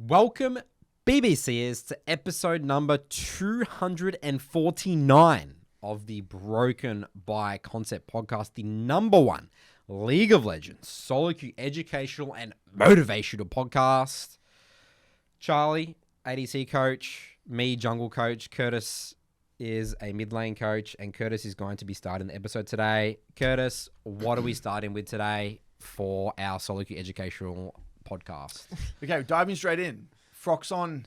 Welcome, BBCers, to episode number 249 of the Broken by Concept podcast, the number one League of Legends, SoloQ educational and motivational podcast. Charlie, ADC coach, me, jungle coach. Curtis is a mid lane coach, and Curtis is going to be starting the episode today. Curtis, what are we starting with today for our SoloQ educational podcast? Okay, diving straight in. Froxon,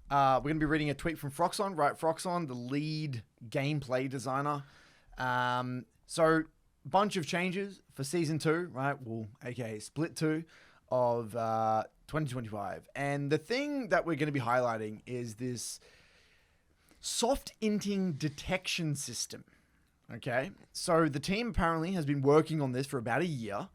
we're going to be reading a tweet from Froxon, right? Froxon, the lead gameplay designer. So, bunch of changes for Season 2, right? Well, aka Split 2 of 2025. And the thing that we're going to be highlighting is this soft inting detection system, okay? So, the team apparently has been working on this for about a year,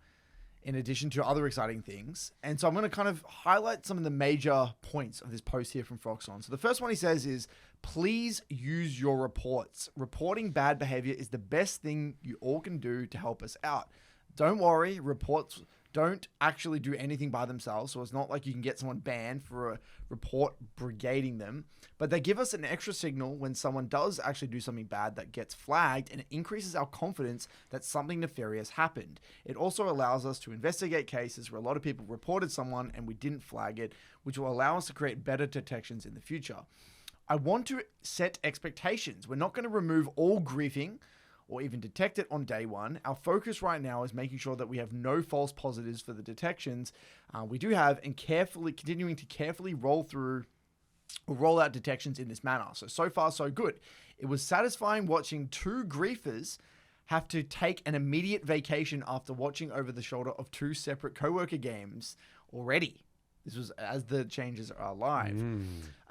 in addition to other exciting things. And so I'm going to kind of highlight some of the major points of this post here from Froxon. So the first one he says is, please use your reports. Reporting bad behavior is the best thing you all can do to help us out. Don't worry, reports don't actually do anything by themselves. So it's not like you can get someone banned for a report brigading them, but they give us an extra signal when someone does actually do something bad that gets flagged, and it increases our confidence that something nefarious happened. It also allows us to investigate cases where a lot of people reported someone and we didn't flag it, which will allow us to create better detections in the future. I want to set expectations. We're not going to remove all griefing or even detect it on day one. Our focus right now is making sure that we have no false positives for the detections we do have, and continuing to carefully roll out detections in this manner. So far, so good. It was satisfying watching two griefers have to take an immediate vacation after watching over the shoulder of two separate coworker games already. This was as the changes are live.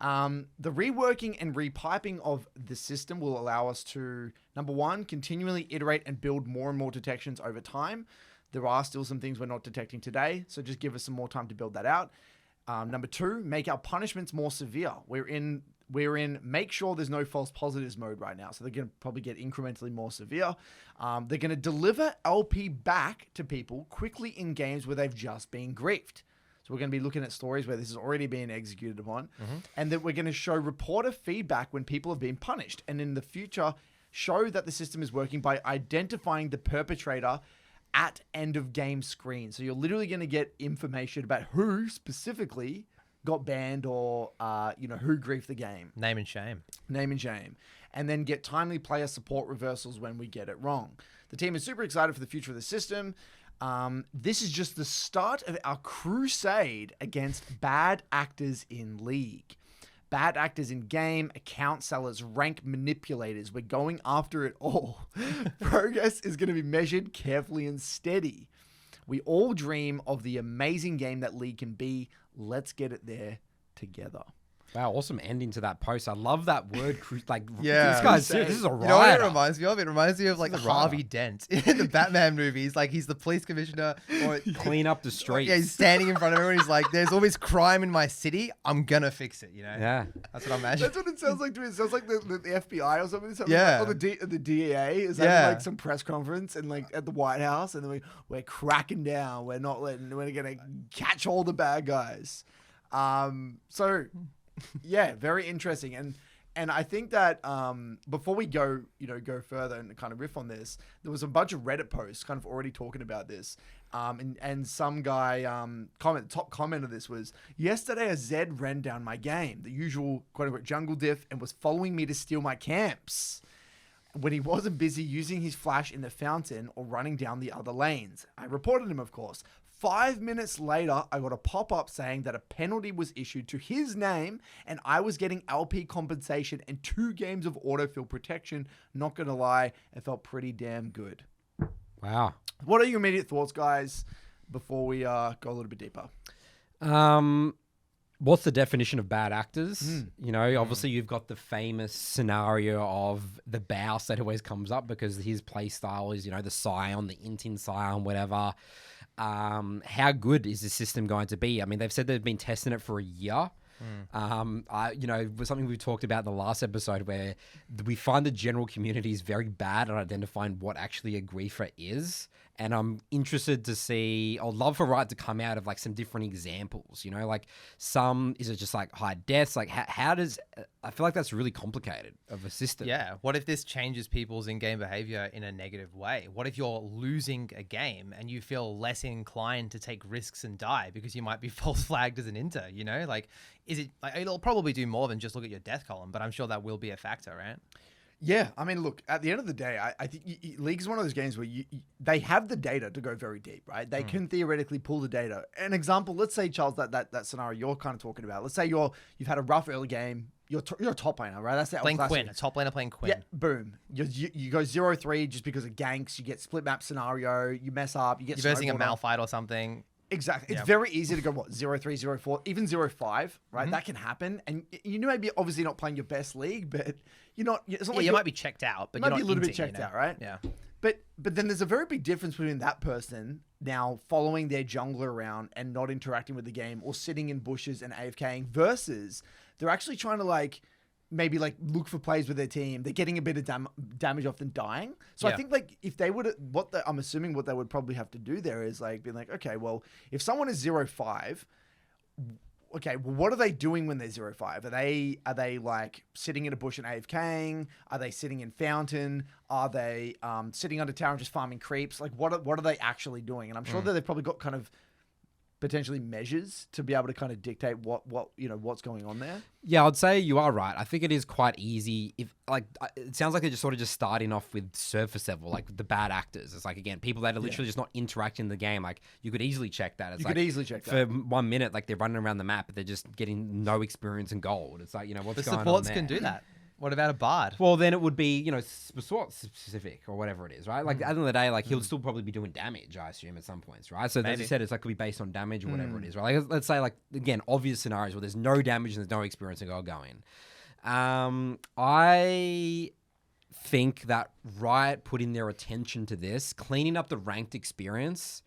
The reworking and repiping of the system will allow us to, number one, continually iterate and build more and more detections over time. There are still some things we're not detecting today, so just give us some more time to build that out. Number two, make our punishments more severe. We're in make sure there's no false positives mode right now, so they're going to probably get incrementally more severe. They're going to deliver LP back to people quickly in games where they've just been griefed. So we're going to be looking at stories where this is already being executed upon, and that we're going to show reporter feedback when people have been punished, and in the future show that the system is working by identifying the perpetrator at end of game screen. So you're literally going to get information about who specifically got banned or who griefed the game. Name and shame. And then get timely player support reversals when we get it wrong. The team is super excited for the future of the system. This is just the start of our crusade against bad actors in League. Bad actors in game, account sellers, rank manipulators. We're going after it all. Progress is going to be measured carefully and steady. We all dream of the amazing game that League can be. Let's get it there together. Wow, awesome ending to that post. I love that word. Yeah. This guy's serious. This is a writer. You know what it reminds me of? It reminds me of like Harvey Dent in the Batman movies. Like he's the police commissioner. Or clean up the streets. Yeah, he's standing in front of everyone. He's like, there's always crime in my city. I'm going to fix it, you know? Yeah. That's what I imagine. That's what it sounds like to me. It sounds like the FBI or something. Yeah. Or the DEA is having like some press conference and like at the White House, and then we're cracking down. We're going to catch all the bad guys. So... yeah, very interesting. And I think that before we go further and kind of riff on this, there was a bunch of Reddit posts kind of already talking about this. And some guy top comment of this was, yesterday a Zed ran down my game, the usual quote unquote jungle diff, and was following me to steal my camps when he wasn't busy using his flash in the fountain or running down the other lanes. I reported him, of course. 5 minutes later, I got a pop-up saying that a penalty was issued to his name and I was getting LP compensation and 2 games of autofill protection. Not gonna lie, it felt pretty damn good. Wow. What are your immediate thoughts, guys, before we go a little bit deeper? What's the definition of bad actors? Obviously you've got the famous scenario of the Baus that always comes up because his play style is, the Scion, the Inting Scion, whatever. How good is the system going to be? I mean, they've said they've been testing it for a year. Something we talked about in the last episode where we find the general community is very bad at identifying what actually a griefer is. And I'm interested to see, I'd love for Riot to come out of like some different examples, you know, like is it just like high deaths? Like how does, I feel like that's really complicated of a system. Yeah. What if this changes people's in-game behavior in a negative way? What if you're losing a game and you feel less inclined to take risks and die because you might be false flagged as an inter, you know? Like, it'll probably do more than just look at your death column, but I'm sure that will be a factor, right? Yeah, I mean, look, at the end of the day, I think League is one of those games where they have the data to go very deep, right? They can theoretically pull the data. An example, let's say, Charles, that scenario you're kind of talking about. Let's say you've had a rough early game. You're a top laner, right? That's playing Quinn, a top laner playing Quinn. Yeah, boom. You go 0-3 just because of ganks. You get split map scenario. You mess up. You're versing a Malphite or something. Exactly. It's very easy to go, 0-3, 0-4, even 0-5, right? That can happen. And you may be obviously not playing your best league, but you're not... It's not like you might be checked out, but you're not be a little bit Inting, checked out, right? Yeah. But then there's a very big difference between that person now following their jungler around and not interacting with the game or sitting in bushes and AFKing versus they're actually trying to maybe look for plays with their team. They're getting a bit of damage off them dying. So I think if they would, I'm assuming what they would probably have to do there is be like, okay, well, if someone is 0-5, okay, well, what are they doing when they're 0-5? Are they sitting in a bush and AFKing? Are they sitting in fountain? Are they sitting under tower and just farming creeps? What are they actually doing? And I'm sure that they've probably got kind of potentially measures to be able to kind of dictate what's going on there. Yeah, I'd say you are right. I think it is quite easy. If it sounds like they're just starting off with surface level, like the bad actors. It's again, people that are literally just not interacting in the game. Like you could easily check that. It's you could easily check that. For 1 minute, they're running around the map, but they're just getting no experience and gold. It's what's going on there? The supports can do that. What about a bard? Well, then it would be, specific or whatever it is, right? At the end of the day, he'll still probably be doing damage, I assume, at some points, right? So as you said, it's could be based on damage or whatever it is, right? Let's say, again, obvious scenarios where there's no damage and there's no experience and gold going. I think that Riot putting their attention to this, cleaning up the ranked experience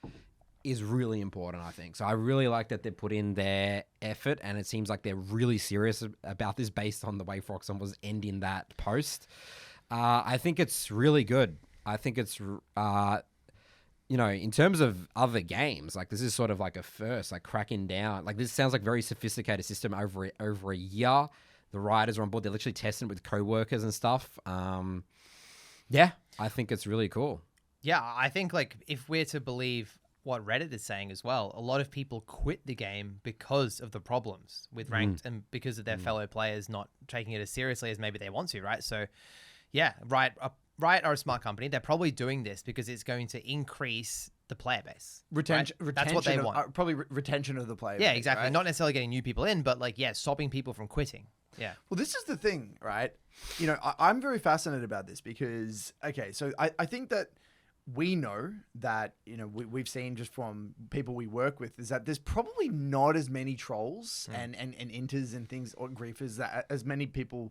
is really important, I think. So I really like that they put in their effort, and it seems like they're really serious about this based on the way Froxon was ending that post. I think it's really good. I think it's, in terms of other games, this is sort of a first, cracking down. This sounds like very sophisticated system over a year. The writers are on board. They're literally testing it with co-workers and stuff. Yeah, I think it's really cool. Yeah, I think if we're to believe what Reddit is saying as well, a lot of people quit the game because of the problems with ranked and because of their fellow players not taking it as seriously as maybe they want to, right? So, yeah, Riot are a smart company. They're probably doing this because it's going to increase the player base. Retention. That's what they want. Probably retention of the player Yeah, base, exactly. Right? Not necessarily getting new people in, but stopping people from quitting. Yeah. Well, this is the thing, right? I'm very fascinated about this because, okay, so I think that we know that, we've seen just from people we work with is that there's probably not as many trolls and inters and things or griefers as many people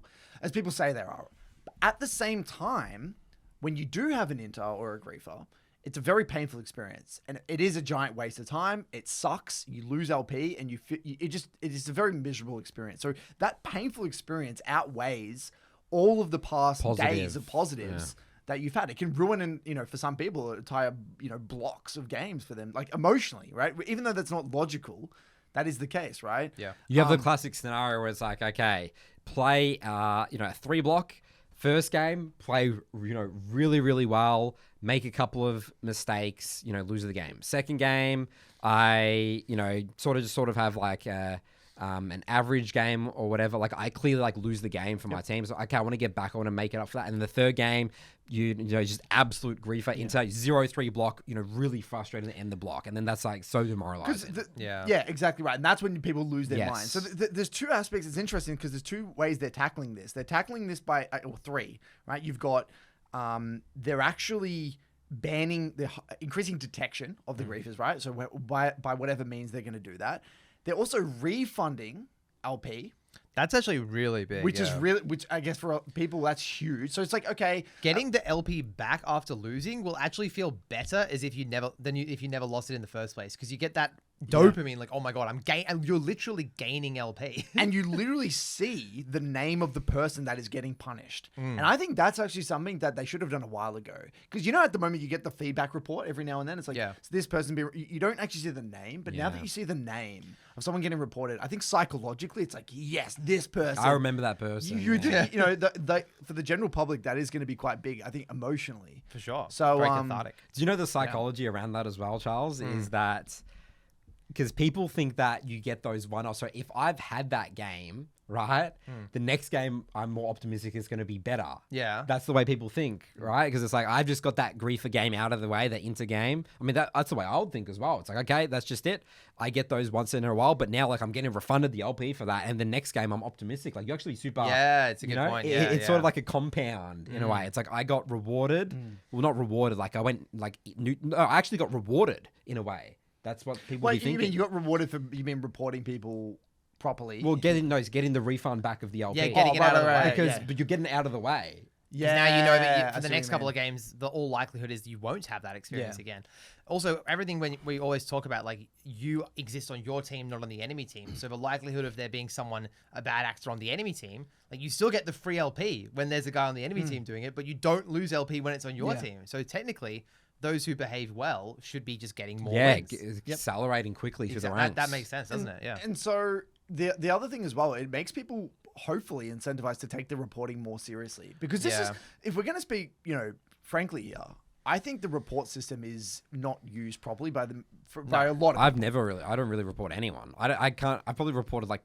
say there are. But at the same time, when you do have an inter or a griefer, it's a very painful experience and it is a giant waste of time. It sucks. You lose LP and it is a very miserable experience. So that painful experience outweighs all of the past days of positives that you've had. It can ruin, for some people, entire, blocks of games for them, emotionally, right? Even though that's not logical, that is the case, right? Yeah. You have the classic scenario where it's okay, play, a 3-block. First game, play, really, really well, make a couple of mistakes, lose the game. Second game, I, sort of have an average game or whatever. I clearly lose the game for my team. So, okay, I want to get back. I want to make it up for that. And then the third game, just absolute griefer into 0-3 block, really frustrated to end the block. And then that's so demoralizing. Yeah, exactly right. And that's when people lose their mind. So there's two aspects. It's interesting because there's two ways they're tackling this. They're tackling this by, or three, right? You've got, they're actually increasing detection of the griefers, right? So by whatever means they're going to do that. They're also refunding LP. That's actually really big. which is really, which I guess for people that's huge. So it's like, okay, Getting the LP back after losing will actually feel better as if you never lost it in the first place, because you get that dopamine, like, oh my god, and you're literally gaining LP. and you literally see the name of the person that is getting punished. And I think that's actually something that they should have done a while ago. Because at the moment you get the feedback report every now and then. It's like, so this person, you don't actually see the name, but now that you see the name of someone getting reported, I think psychologically it's like, yes, this person. I remember that person. For the general public, that is going to be quite big, I think, emotionally. For sure. So, very cathartic. Do you know the psychology around that as well, Charles? Is that because people think that you get those one-offs. So if I've had that game, right, the next game I'm more optimistic is going to be better. Yeah. That's the way people think, right? Because it's like, I've just got that griefer game out of the way, the inter game. I mean, that's the way I would think as well. It's like, okay, that's just it. I get those once in a while, but now like I'm getting refunded the LP for that. And the next game I'm optimistic. Like, you actually super... Yeah, it's a good point. It's sort of like a compound in a way. It's like I got rewarded. Well, not rewarded. Like I went like... No, I actually got rewarded in a way. That's what people be thinking. You mean you got rewarded for reporting people properly? Well, getting the refund back of the LP. Yeah, getting it out of the way. But you're getting it out of the way. Yeah, now you know that for the next couple of games, the all likelihood is you won't have that experience again. Also, everything when we always talk about, like, you exist on your team, not on the enemy team. So the likelihood of there being a bad actor on the enemy team, like, you still get the free LP when there's a guy on the enemy team doing it, but you don't lose LP when it's on your team. So technically, those who behave well should be just getting more wins. Accelerating quickly through the ranks. That makes sense, doesn't it? Yeah. And so the other thing as well, it makes people hopefully incentivized to take the reporting more seriously. Because this is, if we're going to speak, frankly here, I think the report system is not used properly by a lot of I don't really report anyone. I probably reported like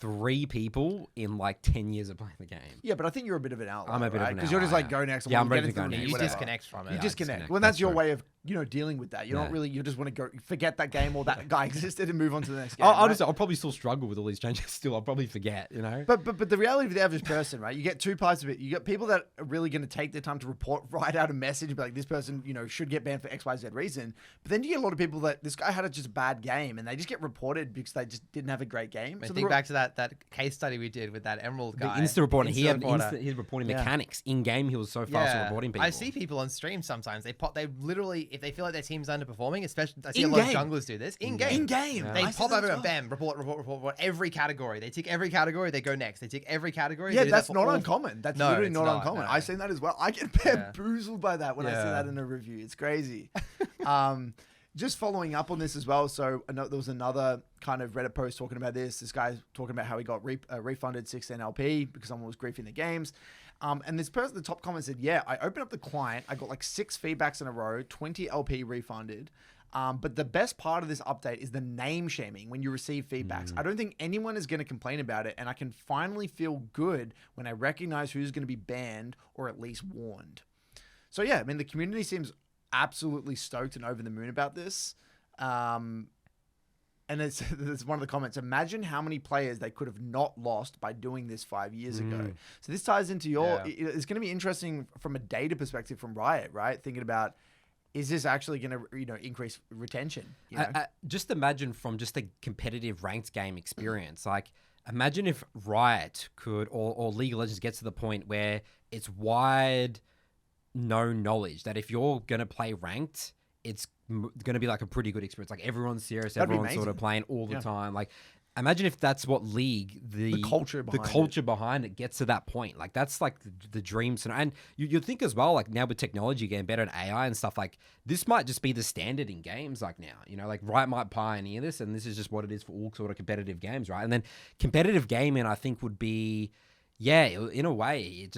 3 people in like 10 years of playing the game. Yeah, but I think you're a bit of an outlier. I'm a bit of an outlier. Because you're just like, go next. Yeah, I'm ready to go next. You disconnect from it. You disconnect. Well, that's your way of, dealing with that. You're not really, you just want to go forget that game or that guy existed and move on to the next game. I'll probably still struggle with all these changes still. I'll probably forget, But the reality of the average person, right? You get 2 parts of it. You get people that are really going to take their time to write out a message, be like, this person, should get banned for X, Y, Z reason. But then you get a lot of people that this guy had just a bad game and they just get reported because they just didn't have a great game. So think back to that case study we did with that Emerald guy. The Insta reporting. He's reporting mechanics. In game, he was so fast at reporting people. I see people on stream sometimes. They literally, if they feel like their team's underperforming, especially I see a lot of junglers do this in game. They pop over and bam, report every category. They tick every category. They go next. They tick every category. Yeah, that's not uncommon. That's literally not uncommon. No. I've seen that as well. I get bamboozled by that when I see that in a review. It's crazy. Just following up on this as well. So there was another kind of Reddit post talking about this. This guy's talking about how he got refunded 16 LP because someone was griefing the games. And this person at the top comment said, yeah, I opened up the client. I got like 6 feedbacks in a row, 20 LP refunded. But the best part of this update is the name shaming when you receive feedbacks. I don't think anyone is going to complain about it. And I can finally feel good when I recognize who's going to be banned or at least warned. So yeah, I mean, the community seems absolutely stoked and over the moon about this. And it's one of the comments. Imagine how many players they could have not lost by doing this 5 years ago. So this ties into it's going to be interesting from a data perspective from Riot, right? Thinking about, is this actually going to increase retention? Just imagine from just a competitive ranked game experience. Like, imagine if Riot could or League of Legends gets to the point where it's wide known knowledge that if you're going to play ranked, it's going to be like a pretty good experience. Like, everyone's serious, everyone's sort of playing all the time. Like, imagine if that's what League, the culture behind it gets to that point. Like, that's like the dream scenario. And you'd think as well, like, now with technology getting better and AI and stuff, like, this might just be the standard in games. Like, now, like, Riot might pioneer this, and this is just what it is for all sort of competitive games, right? And then competitive gaming, I think, would be, in a way,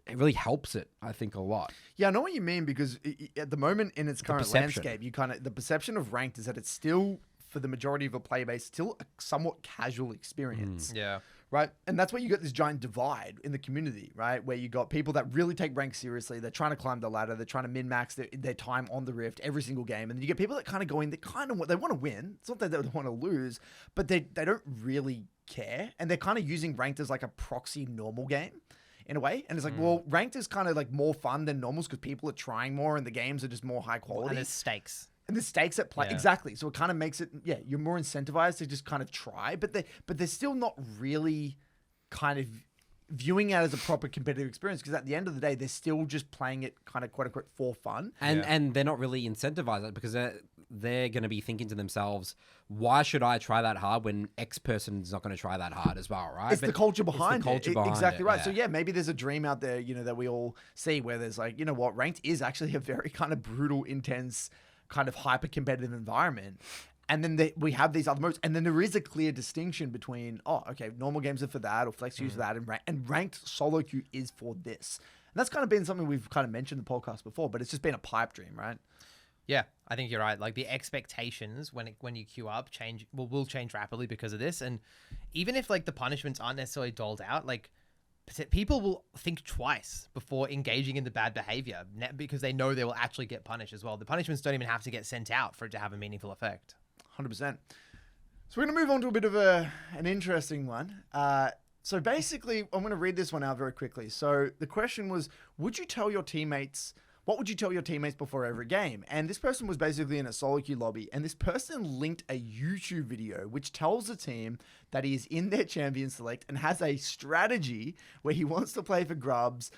it really helps it, I think, a lot. Yeah, I know what you mean, because at the moment in its current landscape, the perception of ranked is that it's still, for the majority of a player base, still a somewhat casual experience. Yeah. Right? And that's where you got this giant divide in the community, right? Where you got people that really take rank seriously. They're trying to climb the ladder. They're trying to min-max their time on the Rift every single game. And then you get people that kind of go in, they want to win. It's not that they want to lose, but they don't really care. And they're kind of using ranked as like a proxy normal game, in a way. And it's like, well, ranked is kind of like more fun than normals because people are trying more and the games are just more high quality. And there's stakes. And the stakes at play. Exactly. So it kind of makes it, you're more incentivized to just kind of try, but they're still not really kind of viewing it as a proper competitive experience, because at the end of the day, they're still just playing it kind of quote unquote for fun. And they're not really incentivized because they're going to be thinking to themselves, why should I try that hard when X person's not going to try that hard as well, right? It's the culture behind it. Exactly right. Yeah. So yeah, maybe there's a dream out there, that we all see where there's like, what, ranked is actually a very kind of brutal, intense, kind of hyper competitive environment. And then we have these other modes, and then there is a clear distinction between, normal games are for that, or flex use for that, and ranked solo queue is for this. And that's kind of been something we've kind of mentioned in the podcast before, but it's just been a pipe dream, right? Yeah, I think you're right. Like the expectations when you queue up will change rapidly because of this, and even if like the punishments aren't necessarily doled out, like people will think twice before engaging in the bad behavior because they know they will actually get punished as well. The punishments don't even have to get sent out for it to have a meaningful effect. 100%. So we're going to move on to a bit of an interesting one. So basically, I'm going to read this one out very quickly. So the question was, what would you tell your teammates before every game? And this person was basically in a solo queue lobby, and this person linked a YouTube video which tells the team that he is in their champion select and has a strategy where he wants to play for grubs.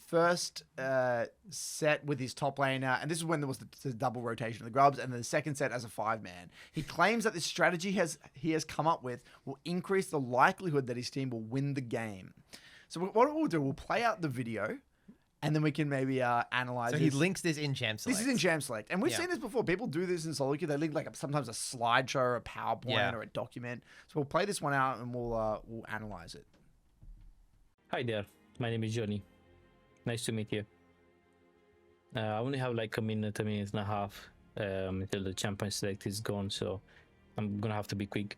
First set with his top laner, and this is when there was the double rotation of the grubs, and then the second set as a 5-man. He claims that this strategy he has come up with will increase the likelihood that his team will win the game. So what we'll do, we'll play out the video, and then we can maybe analyze. So he links this in Jam Select. This is in Jam Select, and we've seen this before. People do this in solo queue. They link like sometimes a slideshow or a PowerPoint or a document. So we'll play this one out and we'll analyze it. Hi there, my name is Johnny. Nice to meet you. I only have like a minute and a half until the champion select is gone, so I'm gonna have to be quick.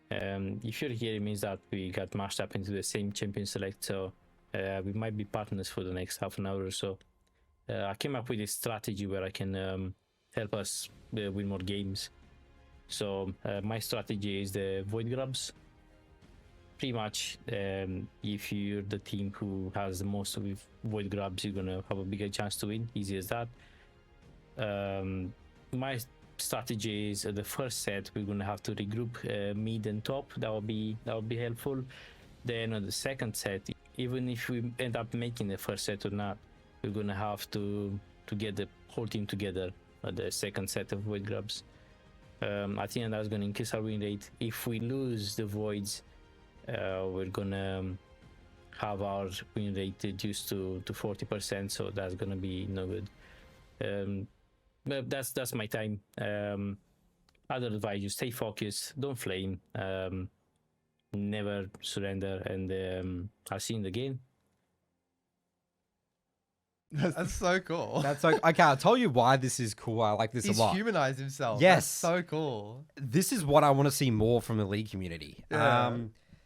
If you're here, it means that we got mashed up into the same champion select, so we might be partners for the next half an hour or so. I came up with a strategy where I can help us win more games. So my strategy is the void grabs. Pretty much, if you're the team who has the most of void grabs, you're gonna have a bigger chance to win. Easy as that. My strategy is the first set we're gonna have to regroup mid and top. That will be helpful. Then on the second set, even if we end up making the first set or not, we're gonna have to get the whole team together at the second set of void grabs. I think that's gonna increase our win rate. If we lose the voids, we're gonna have our win rate reduced to 40%, so that's gonna be no good. But that's my time. Other advice: you stay focused, don't flame, never surrender, and I'll see you in the game. That's so cool. That's like, okay, I'll tell you why this is cool. I like this He's a lot. humanized himself. Yes. That's so cool. This is what I want to see more from the League community. Yeah.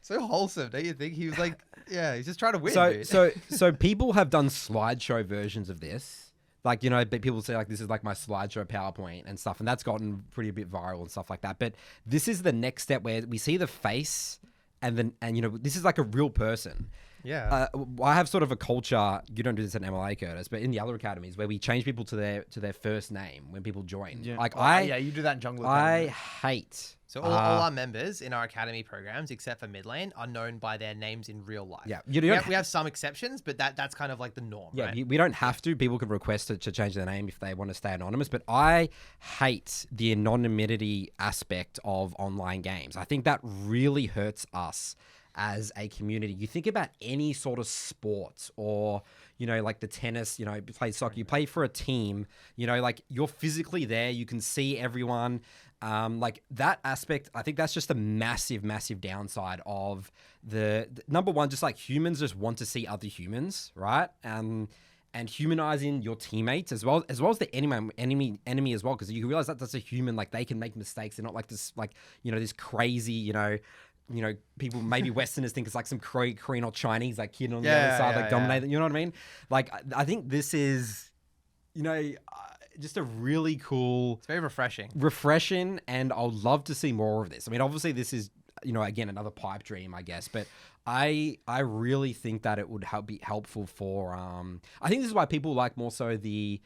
So wholesome, don't you think? He was like, he's just trying to win, So, dude. so people have done slideshow versions of this. Like, people say like, this is like my slideshow PowerPoint and stuff. And that's gotten pretty a bit viral and stuff like that. But this is the next step where we see the face and this is like a real person. Yeah. I have sort of a culture. You don't do this at MLA, Curtis, but in the other academies where we change people to their first name when people join. Yeah. Like you do that in Jungle I Academy. hate. So all our members in our academy programs, except for mid lane, are known by their names in real life. Yeah, we have some exceptions, but that's kind of like the norm. Yeah, right? we don't have to. People can request to change their name if they want to stay anonymous. But I hate the anonymity aspect of online games. I think that really hurts us as a community. You think about any sort of sport or, like the tennis, you play soccer, you play for a team, like you're physically there, you can see everyone. Like that aspect, I think that's just a massive, massive downside of the number one, just like humans just want to see other humans, right? And humanizing your teammates as well as the enemy as well, because you realize that that's a human, like they can make mistakes. They're not like this, like, this crazy, people, maybe Westerners think it's like some Korean or Chinese, like kid on the other side, dominating. You know what I mean? Like, I think this is, just a really cool. It's very refreshing. And I'd love to see more of this. I mean, obviously this is again, another pipe dream, I guess. But I really think that it would be helpful for. I think this is why people like more so the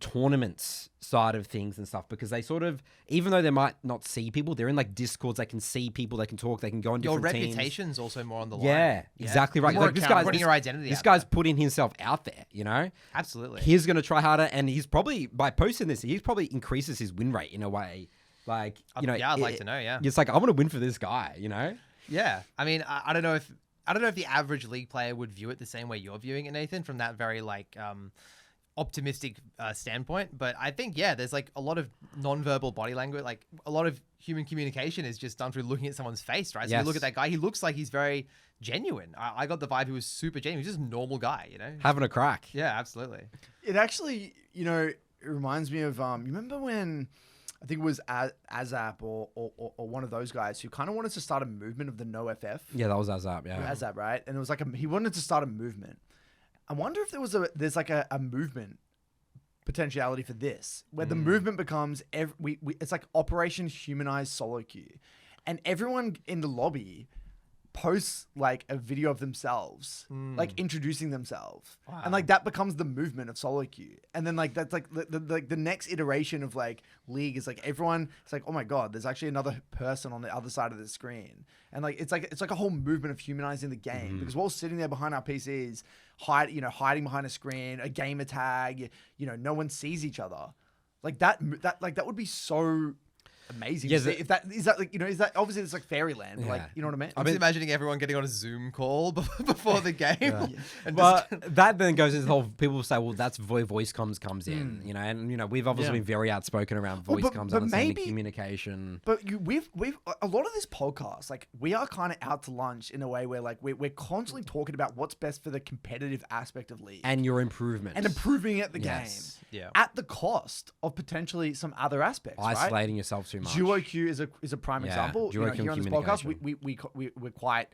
tournaments side of things and stuff, because they sort of, even though they might not see people, they're in like Discords, they can see people, they can talk, they can go on different Your teams. reputation's also more on the line. Yeah, exactly right. More Like, putting your identity this out guy's there. putting himself out there, Absolutely. He's going to try harder, and he's probably, by posting this, he's probably increases his win rate in a way. Like, yeah, I'd like to know, yeah. It's like, I want to win for this guy, Yeah. I mean, I don't know if the average League player would view it the same way you're viewing it, Nathan, from that very like optimistic standpoint. But I think, yeah, there's like a lot of non-verbal body language, like a lot of human communication is just done through looking at someone's face, right? So Yes. you look at that guy, he looks like he's very genuine. I got the vibe he was super genuine. He's just a normal guy, Having a crack. Yeah, absolutely. It actually, it reminds me of, you remember when, I think it was Azap or one of those guys who kind of wanted to start a movement of the no FF. Yeah, that was Azap, yeah. Azap, right? And it was like, he wanted to start a movement. I wonder if there's like a movement potentiality for this, where the movement becomes, it's like Operation Humanize SoloQ. And everyone in the lobby posts like a video of themselves, like introducing themselves. Wow. And like that becomes the movement of SoloQ. And then like that's like the next iteration of like League is like everyone, it's like, oh my God, there's actually another person on the other side of the screen. And like it's like a whole movement of humanizing the game, because we're all sitting there behind our PCs, hiding behind a screen, a gamer tag, no one sees each other. Like that would be so amazing. Yeah, If that is that like is that obviously it's like fairyland, but like Yeah. you know what I mean? I'm just imagining everyone getting on a Zoom call before the game. And But that then goes into the whole, people say, well, that's voice comms comes in, and we've obviously been very outspoken around voice comms, but understanding maybe- communication. But we've a lot of this podcast, like we are kind of out to lunch in a way where like we're constantly talking about what's best for the competitive aspect of League And your improvement. and improving at the Yes. game, Yeah. at the cost of potentially some other aspects. Isolating yourself too Right? much. Duo Q is a prime Yeah, example. duo Q Here on this podcast, communication. we're quite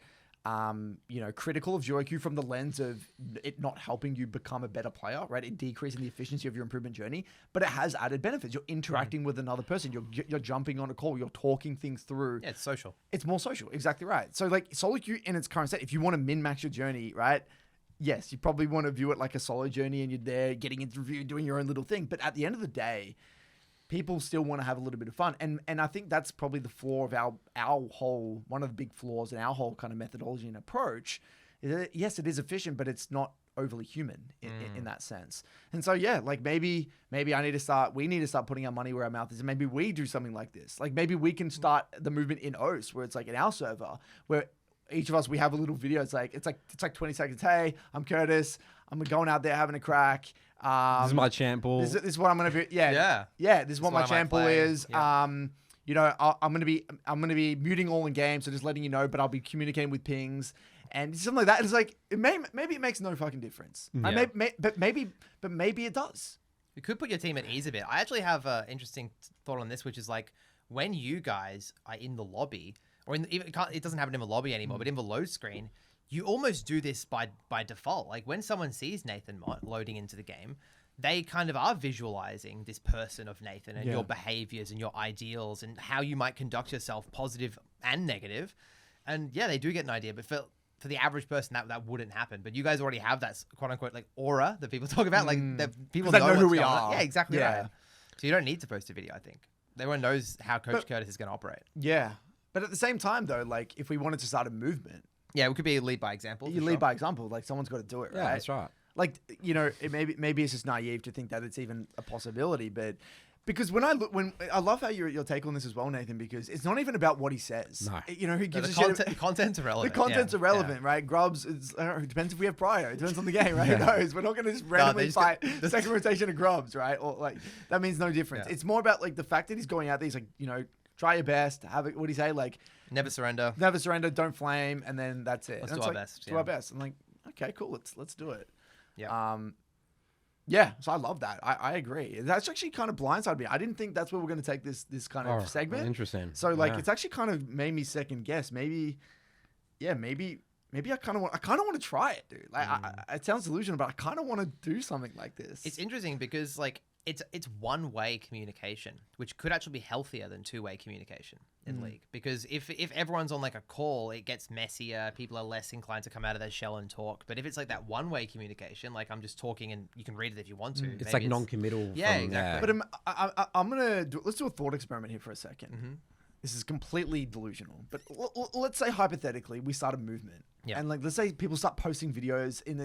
critical of duo Q from the lens of it not helping you become a better player, right? It decreasing the efficiency of your improvement journey, but it has added benefits. You're interacting with another person. You're jumping on a call. You're talking things through. Yeah, it's social. It's more social. Exactly right. So like SoloQ in its current state, if you want to min-max your journey, right? Yes, you probably want to view it like a solo journey and you're there getting into review, doing your own little thing. But at the end of the day, people still want to have a little bit of fun. And I think that's probably the flaw of our whole, one of the big flaws in our whole kind of methodology and approach is that, yes, it is efficient, but it's not overly human in that sense. And so, yeah, like maybe we need to start putting our money where our mouth is. And maybe we do something like this. Like maybe we can start the movement in OS where it's like in our server where each of us, we have a little video. It's like 20 seconds. Hey, I'm Curtis. I'm going out there having a crack. This is my champ pool. This is what I'm gonna be. Yeah. This is what my champ pool is. Yeah. I'm gonna be muting all in game, so just letting you know. But I'll be communicating with pings and something like that. It's like maybe it makes no fucking difference. Yeah. But maybe it does. You could put your team at ease a bit. I actually have an interesting thought on this, which is like when you guys are in the lobby, or it doesn't happen in the lobby anymore, but in the load screen, you almost do this by default. Like when someone sees Nathan Mott loading into the game, they kind of are visualizing this person of Nathan and your behaviors and your ideals and how you might conduct yourself, positive and negative. And yeah, they do get an idea, but for the average person, that wouldn't happen. But you guys already have that quote unquote like aura that people talk about, like that people 'Cause they know who what's we going on. are. Yeah, exactly Yeah. right. So you don't need to post a video, I think. Everyone knows how Coach Curtis is going to operate. Yeah. But at the same time, though, like if we wanted to start a movement, Yeah, it could be a lead by example. you for lead sure. by example. Like someone's got to do it, right? Yeah, that's right. Like maybe it's just naive to think that it's even a possibility, but because when I love how your take on this as well, Nathan, because it's not even about what he says. No. Who No, gives the a shit? content's irrelevant. The content's Yeah, irrelevant, yeah. right? Grubs, it depends if we have prior. It depends on the game, right? Who knows? We're not going to just randomly just fight got- second rotation of Grubs, right? Or like that means no difference. Yeah. It's more about like the fact that he's going out there. He's like, try your best. Have it. What do you say? Like, Never surrender. never surrender, don't flame, and then that's it. Let's And do it's our like, best, Do yeah. our best. I'm like, okay, cool. Let's do it. Yeah. Yeah, so I love that. I agree. That's actually kind of blindsided me. I didn't think that's where we're going to take this kind of segment. Interesting. So like, Yeah. it's actually kind of made me second guess. Maybe I kind of want to try it, dude. Like, it sounds delusional, but I kind of want to do something like this. It's interesting because like it's one-way communication, which could actually be healthier than two-way communication in League. Because if everyone's on like a call, it gets messier. People are less inclined to come out of their shell and talk. But if it's like that one-way communication, like I'm just talking and you can read it if you want to. It's maybe like non-committal. Yeah, from, exactly. But I'm gonna let's do a thought experiment here for a second. This is completely delusional, but let's say hypothetically we start a movement, and like let's say people start posting videos in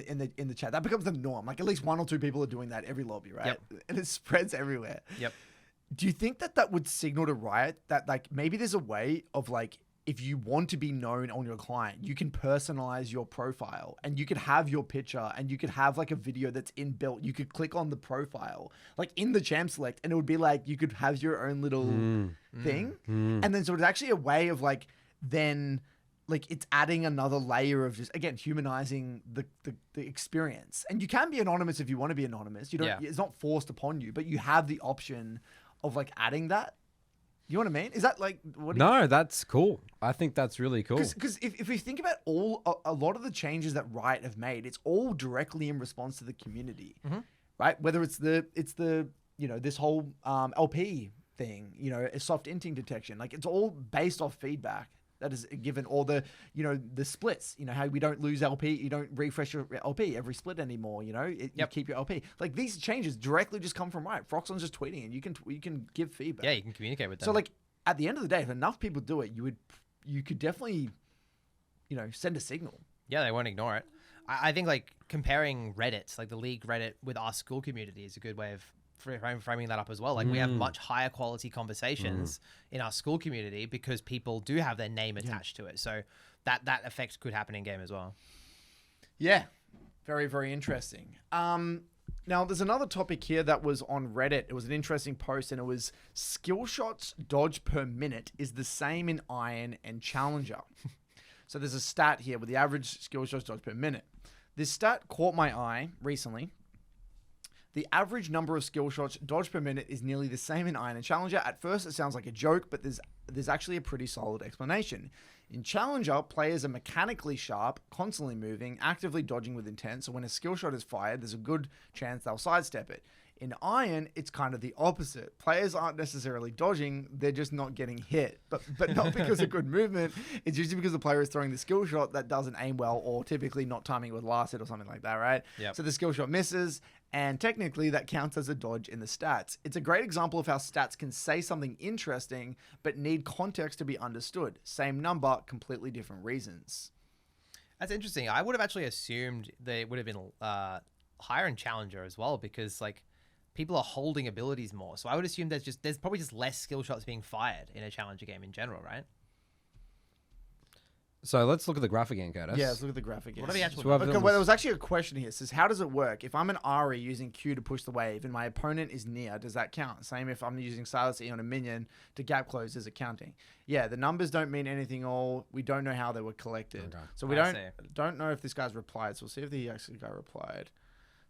the chat. That becomes the norm. Like at least 1 or 2 people are doing that every lobby, right? And it spreads everywhere. Yep. Do you think that would signal to Riot that like maybe there's a way of like, if you want to be known on your client, you can personalize your profile and you could have your picture and you could have like a video that's inbuilt. You could click on the profile like in the champ select and it would be like you could have your own little thing. And then so it's actually a way of like then like it's adding another layer of just again humanizing the experience. And you can be anonymous if you want to be anonymous. You don't it's not forced upon you, but you have the option of like adding that. You know what I mean? Is that like what? No, that's cool. I think that's really cool. Because if we think about a lot of the changes that Riot have made, it's all directly in response to the community, right? Whether it's the this whole LP thing, a soft inting detection, like it's all based off feedback that is given, or the splits, how we don't lose LP, you don't refresh your LP every split anymore, you keep your LP. Like these changes directly just come from Riot. Froxon's just tweeting and you can give feedback. Yeah, you can communicate with them. So like at the end of the day, if enough people do it, you could definitely, send a signal. Yeah, they won't ignore it. I think like comparing Reddit, like the League Reddit with our Skool community is a good way of framing that up as well. Like we have much higher quality conversations in our Skool community because people do have their name attached to it. So that effect could happen in game as well. Yeah, very, very interesting. Now there's another topic here that was on Reddit. It was an interesting post and it was Skillshots dodge per minute is the same in Iron and Challenger. So there's a stat here with the average Skillshots dodge per minute. This stat caught my eye recently. The average number of skill shots dodged per minute is nearly the same in Iron and Challenger. At first, it sounds like a joke, but there's actually a pretty solid explanation. In Challenger, players are mechanically sharp, constantly moving, actively dodging with intent, so when a skill shot is fired, there's a good chance they'll sidestep it. In Iron, it's kind of the opposite. Players aren't necessarily dodging, they're just not getting hit. But not because of good movement, it's usually because the player is throwing the skill shot that doesn't aim well or typically not timing it with last hit or something like that, right? Yep. So the skill shot misses, and technically that counts as a dodge in the stats. It's a great example of how stats can say something interesting but need context to be understood. Same number, completely different reasons. That's interesting. I would have actually assumed they would have been higher in Challenger as well because like people are holding abilities more. So I would assume there's probably just less skill shots being fired in a Challenger game in general, right? So let's look at the graph again, Curtis. Yeah, let's look at the graphic again. What are the actual So I've Okay, done well, there this- was actually a question here. It says, how does it work? If I'm an Ari using Q to push the wave and my opponent is near, does that count? Same if I'm using Silas E on a minion to gap close, is it counting? Yeah, the numbers don't mean anything all. We don't know how they were collected. Okay. So we I don't know if this guy's replied. So we'll see if the actually guy replied.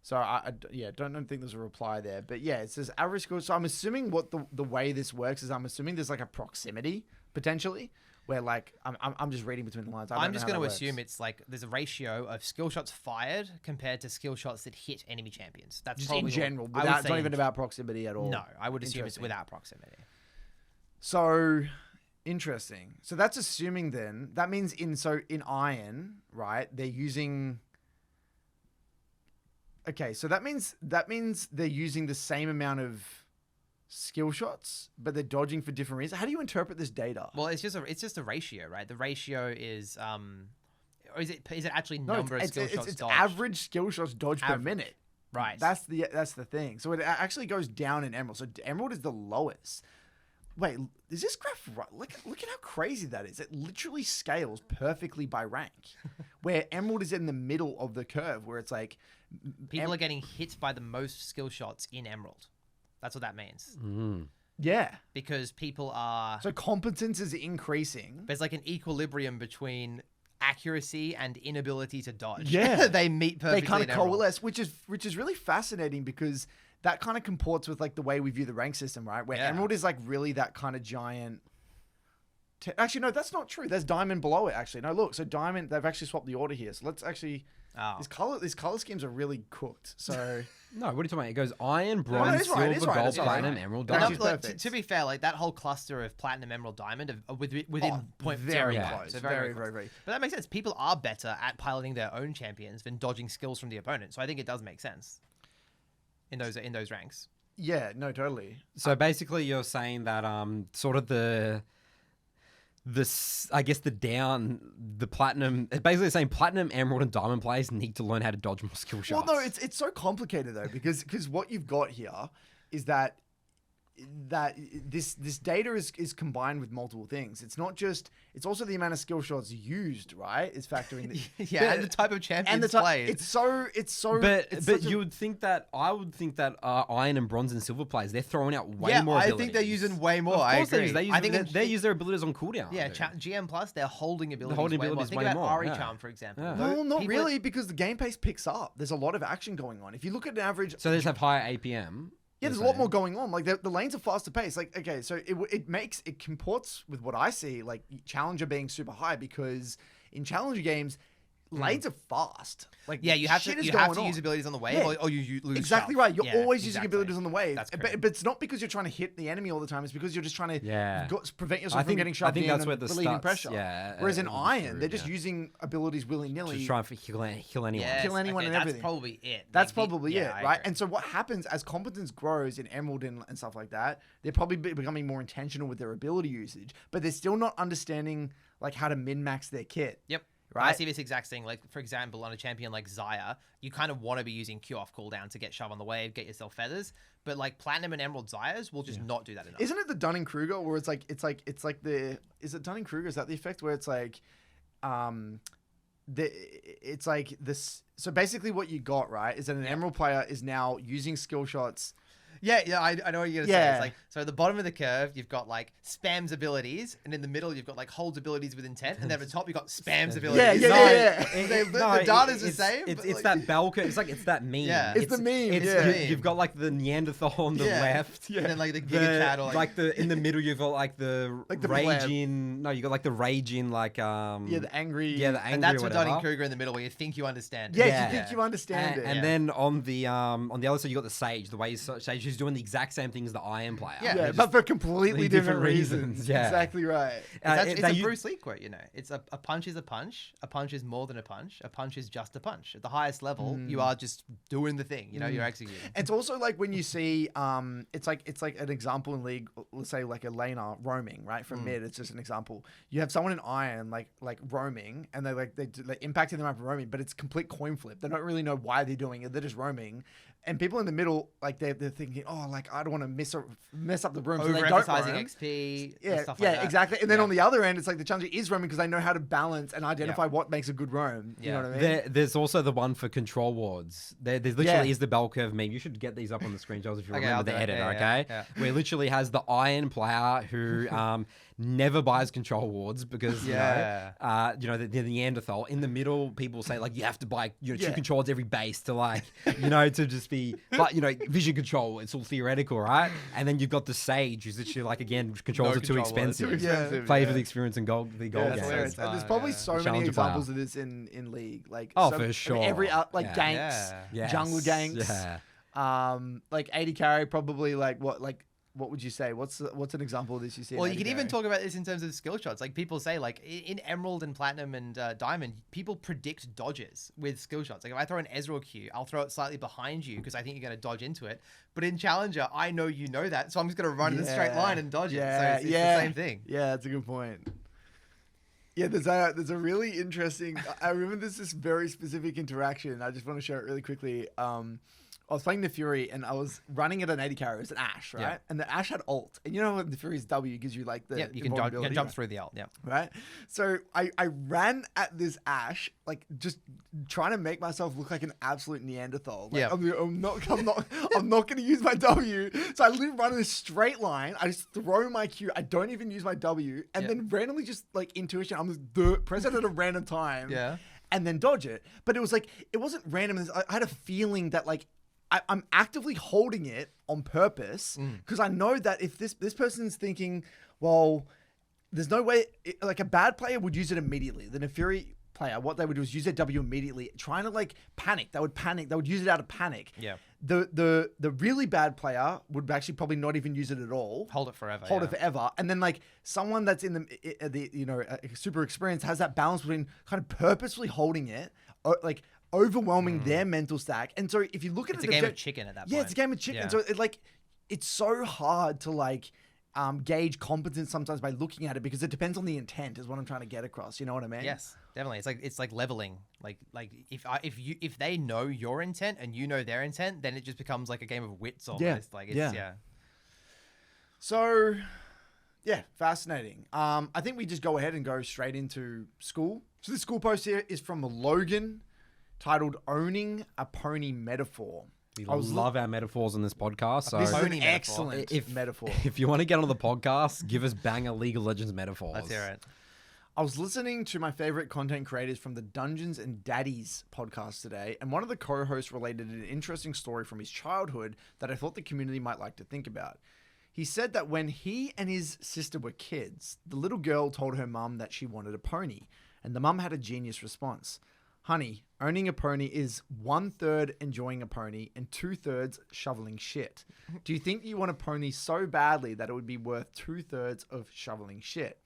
So I don't think there's a reply there. But yeah, it says average score. So I'm assuming what the way this works is I'm assuming there's like a proximity potentially. Where like I'm just reading between the lines. I'm just going to assume it's like there's a ratio of skill shots fired compared to skill shots that hit enemy champions. That's just probably in general. I would Without, it's say not even about proximity at all. No, I would assume it's Interesting. without proximity. So interesting. So that's assuming then that means in Iron, right? They're using. Okay, so that means they're using the same amount of skill shots, but they're dodging for different reasons. How do you interpret this data? Well, it's just a ratio, right? The ratio is or is it actually No, number of skill shots it's dodged? average skill shots dodged per Average. minute. Right. That's the thing. So it actually goes down in Emerald. So Emerald is the lowest. Wait, is this graph right? Look at how crazy that is. It literally scales perfectly by rank. Where Emerald is in the middle of the curve, where it's like People are getting hit by the most skill shots in Emerald. That's what that means. yeah. Because people are So competence is increasing. there's like an equilibrium between accuracy and inability to dodge. Yeah. They meet perfectly. They kind of in Emerald. coalesce, which is really fascinating because that kind of comports with like the way we view the rank system, right? Where Yeah. Emerald is like really that kind of giant Actually, no, that's not true. There's diamond below it. Actually, no. Look, so diamond. They've actually swapped the order here. So let's actually. Oh. These color schemes are really cooked. So No, what are you talking about? It goes iron, it bronze, is right, it silver, is right, gold, it's right. platinum, emerald, But Actually, diamond. it's perfect. to be fair, like that whole cluster of platinum, emerald, diamond within point very zero. close. So Very, close. very. But that makes sense. People are better at piloting their own champions than dodging skills from the opponent. So I think it does make sense in those ranks. Yeah, no, totally. So basically, you're saying that sort of the platinum, basically saying platinum, emerald, and diamond players need to learn how to dodge more skill shots. Well, no, it's so complicated though because what you've got here is that this data is combined with multiple things. It's not just, it's also the amount of skill shots used, right? Is factoring the And the type of champions and the type. played. It's so. But it's such a- you would think that I would think that iron and bronze and silver players, they're throwing out way more I abilities. think they're using way more. Of I course agree. they use. I think They use their abilities on cooldown. yeah, dude. GM Plus, they're holding abilities, holding way abilities more. way Think about more, Ari yeah. Charm, for example. Yeah. well, not People- really, because the game pace picks up. There's a lot of action going on. If you look at an average, So they just have higher APM. yeah, there's a lot more going on. Like the lanes are faster paced. Like, okay, so it comports with what I see, like Challenger being super high, because in Challenger games, lanes are fast. Like, Yeah, you have shit to is you going have to on. use abilities on the wave, Yeah. or you lose. Exactly stuff. right. You're Yeah, always using exactly. abilities on the wave. That's But correct. it's not because you're trying to hit the enemy all the time. It's because you're just trying to Yeah. prevent yourself I from think- getting I shoved think in that's and where the relieving stats- pressure. yeah, Whereas in it was Iron, true, they're just yeah. using abilities willy-nilly. Just trying to kill anyone. Yes, kill anyone okay, and everything. That's probably it. That's Like, probably yeah, it, I right? agree. And so what happens as competence grows in Emerald and stuff like that, they're probably becoming more intentional with their ability usage, but they're still not understanding like how to min-max their kit. Yep. Right? I see this exact thing. Like, for example, on a champion like Xayah, you kind of want to be using Q off cooldown to get shove on the wave, get yourself feathers. But like Platinum and Emerald Xayahs will just not do that enough. Isn't it the Dunning-Kruger where it's like the, is it Dunning-Kruger? Is that the effect where it's like, it's like this. So basically what you got, right, is that an Emerald player is now using skill shots. Yeah, I know what you're gonna say. Yeah. It's like, so at the bottom of the curve, you've got like spams abilities, and in the middle, you've got like holds abilities with intent, and then at the top, you've got spams abilities. Yeah. The data's the same. It's but, like- that bell curve. It's that meme. Yeah. It's the meme, yeah. You've got like the Neanderthal on the Yeah. left. And then like the Giga Chat or like in the middle you've got like the Like the pleb. raging. No, you got like the raging like Yeah, the angry. yeah, the angry and that's or what whatever. Dunning-Kruger in the middle, where you think you understand. Yeah, Yeah. you think you understand it. And Yeah. then on the other side you got the sage. The way sage is doing the exact same thing as the iron player. Yeah. Yeah, Just- but for completely different reasons, reasons. yeah. Exactly right. It's they a u- Bruce Lee quote, you know. It's a punch is a punch is more than a punch is just a punch. At the highest level, you are just doing the thing, you know, you're executing. It's also like when you see, it's like an example in League, let's say like a laner roaming, right? From mid, it's just an example. You have someone in Iron like roaming, and they impacting the map of roaming, but it's complete coin flip. They don't really know why they're doing it. They're just roaming. And people in the middle, like they're thinking, oh, like I don't want to mess up the room, so they don't Overemphasizing roam. XP, Yeah, and stuff like that. exactly. And then Yeah. on the other end, it's like the challenger is roaming because they know how to balance and identify what makes a good roam. You know what I mean? There's also the one for control wards. There's literally is the bell curve meme. You should get these up on the screen, Charles, if you Okay, remember I'll the do it. editor, Yeah, okay? yeah. Where it literally has the iron player who never buys control wards because you know the Neanderthal. In the middle, people say like you have to buy two control wards every base to like to just be, but vision control. It's all theoretical, right? And then you've got the sage, who's literally like again controls are too control wards. expensive. Too expensive, Play yeah. for the experience and gold Yeah, game. that's hilarious. fun, There's probably yeah. so many Challenger examples player. of this in League. Like Oh, so, for I mean, sure. every ganks, Yeah. Yes. jungle ganks. Yeah. Like 80 carry, probably like what would you say? What's an example of this you see? in Well, you 80 can even carry? talk about this in terms of skill shots. Like people say, like in Emerald and Platinum and Diamond, people predict dodges with skill shots. Like if I throw an SoloQ, I'll throw it slightly behind you because I think you're going to dodge into it. But in Challenger, I know you know that, so I'm just going to run in a straight line and dodge it. So it's the same thing. Yeah, that's a good point. Yeah, there's a really interesting. I remember this very specific interaction. I just want to share it really quickly. I was playing the Fury and I was running at an 80 carry. It was an Ash, right? Yeah. And the Ash had ult. And you know when the Fury's W gives you like the Yeah, you can invulnerability, jump right? through the ult. Yeah. Right? So I ran at this Ash, like just trying to make myself look like an absolute Neanderthal. Like, Yeah. I'm not going to use my W. So I literally run in a straight line. I just throw my Q. I don't even use my W. And then randomly just like intuition, I'm just press it at a random time. Yeah. And then dodge it. But it was like, it wasn't random. I had a feeling that like, I'm actively holding it on purpose because I know that if this person's thinking, well, there's no way, like a bad player would use it immediately. The Neferi player, what they would do is use their W immediately, trying to like panic. They would panic. They would use it out of panic. Yeah. The really bad player would actually probably not even use it at all. Hold it forever. Hold it forever. And then like someone that's in the super experienced has that balance between kind of purposefully holding it, like overwhelming their mental stack. And so if you look at It's it, a game of chicken at that point. yeah, it's a game of chicken. Yeah. So it's so hard to like gauge competence sometimes by looking at it because it depends on the intent is what I'm trying to get across. You know what I mean? Yes, definitely. It's like leveling. Like if they know your intent and you know their intent, then it just becomes like a game of wits almost. Yeah. Like it's, yeah. So, yeah, fascinating. I think we just go ahead and go straight into Skool. So this Skool post here is from Logan, titled "Owning a Pony Metaphor." We love our metaphors in this podcast. So This is Pony an metaphor. excellent metaphor. if you want to get on the podcast, give us banger League of Legends metaphors. Let's hear it. I was listening to my favorite content creators from the Dungeons and Daddies podcast today, and one of the co-hosts related an interesting story from his childhood that I thought the community might like to think about. He said that when he and his sister were kids, the little girl told her mum that she wanted a pony, and the mum had a genius response. Honey, owning a pony is 1/3 enjoying a pony and 2/3 shoveling shit. Do you think you want a pony so badly that it would be worth 2/3 of shoveling shit?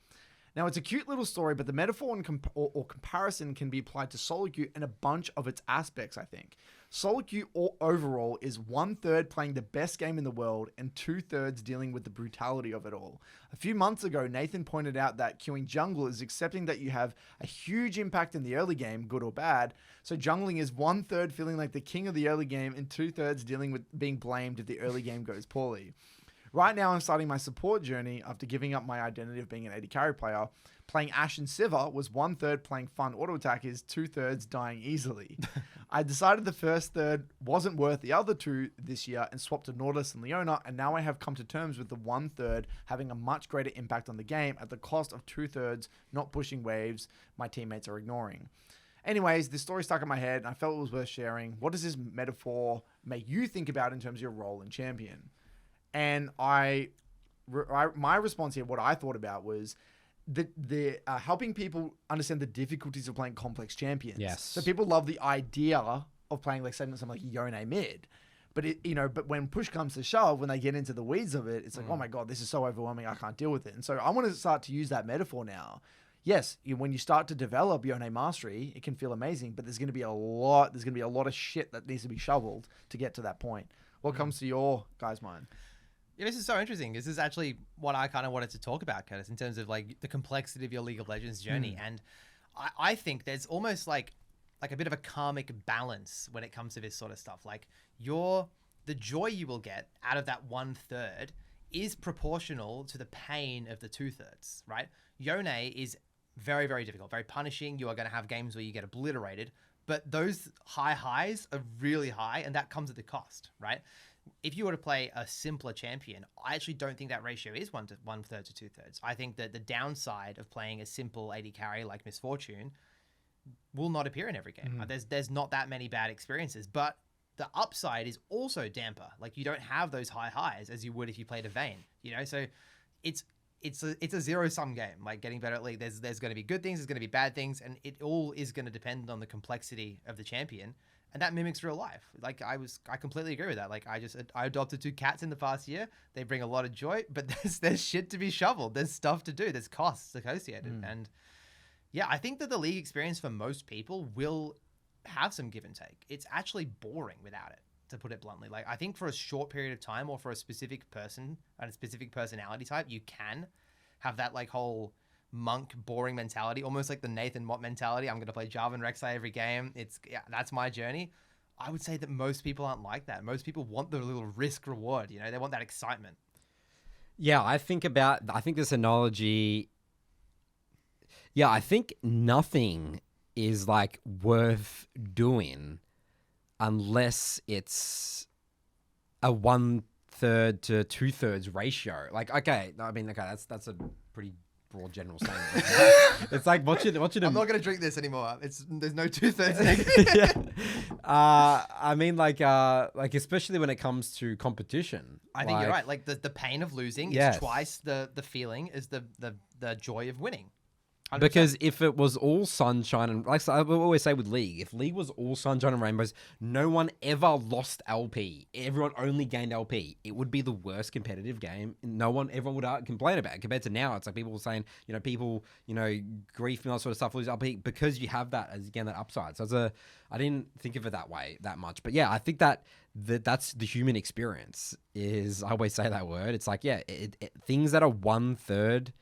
Now, it's a cute little story, but the metaphor and or comparison can be applied to SoloQ and a bunch of its aspects, I think. SoloQ overall is 1/3 playing the best game in the world and 2/3 dealing with the brutality of it all. A few months ago, Nathan pointed out that queuing jungle is accepting that you have a huge impact in the early game, good or bad. So jungling is 1/3 feeling like the king of the early game and 2/3 dealing with being blamed if the early game goes poorly. Right now, I'm starting my support journey after giving up my identity of being an AD carry player. Playing Ashe and Sivir was 1/3 playing fun auto attackers, 2/3 dying easily. I decided the first third wasn't worth the other two this year and swapped to Nautilus and Leona, and now I have come to terms with the 1/3 having a much greater impact on the game at the cost of 2/3 not pushing waves my teammates are ignoring. Anyways, this story stuck in my head and I felt it was worth sharing. What does this metaphor make you think about in terms of your role in Champion? And my response here, what I thought about was the helping people understand the difficulties of playing complex champions. Yes. So people love the idea of playing like something like Yone mid, but but when push comes to shove, when they get into the weeds of it, it's like, oh my god, this is so overwhelming, I can't deal with it. And so I want to start to use that metaphor now. Yes, when you start to develop Yone mastery, it can feel amazing, but there's going to be a lot of shit that needs to be shoveled to get to that point. What comes to your guys' mind? Yeah, this is so interesting. This is actually what I kind of wanted to talk about, Curtis, in terms of like the complexity of your League of Legends journey. And I think there's almost like a bit of a karmic balance when it comes to this sort of stuff. Like the joy you will get out of that 1/3 is proportional to the pain of the 2/3, right? Yone is very, very difficult, very punishing. You are going to have games where you get obliterated, but those highs are really high, and that comes at the cost, right? If you were to play a simpler champion, I actually don't think that ratio is 1/3 to 2/3. I think that the downside of playing a simple AD carry like Misfortune will not appear in every game. There's not that many bad experiences, but the upside is also damper. Like you don't have those highs as you would if you played a Vayne, So it's a zero-sum game. Like getting better at League, there's going to be good things, there's going to be bad things, and it all is going to depend on the complexity of the champion. And that mimics real life. Like I completely agree with that. Like I adopted 2 cats in the past year. They bring a lot of joy, but there's shit to be shoveled. There's stuff to do. There's costs associated. And yeah, I think that the League experience for most people will have some give and take. It's actually boring without it, to put it bluntly. Like I think for a short period of time or for a specific person and a specific personality type, you can have that like whole monk boring mentality, almost like the Nathan Mott mentality. I'm going to play Jarvan Rek'Sai every game. That's my journey. I would say that most people aren't like that. Most people want the little risk reward, they want that excitement. Yeah, I think this analogy, I think nothing is like worth doing unless it's a 1/3 to 2/3 ratio. Like, okay, that's a pretty broad general statement. It's like watching I'm not going to drink this anymore. There's no 2/3 yeah. I mean, like especially when it comes to competition. I think you're right. Like the pain of losing Yes. is twice the feeling is the joy of winning. 100%. Because if it was all sunshine and like I always say with League, if League was all sunshine and rainbows, no one ever lost LP. Everyone only gained LP. It would be the worst competitive game. Everyone would complain about it. Compared to now, it's like people were saying, grief and all that sort of stuff lose LP because you have that as again that upside. So I didn't think of it that way that much, but yeah, I think that's the human experience. I always say that word. It's like things that are 1/3.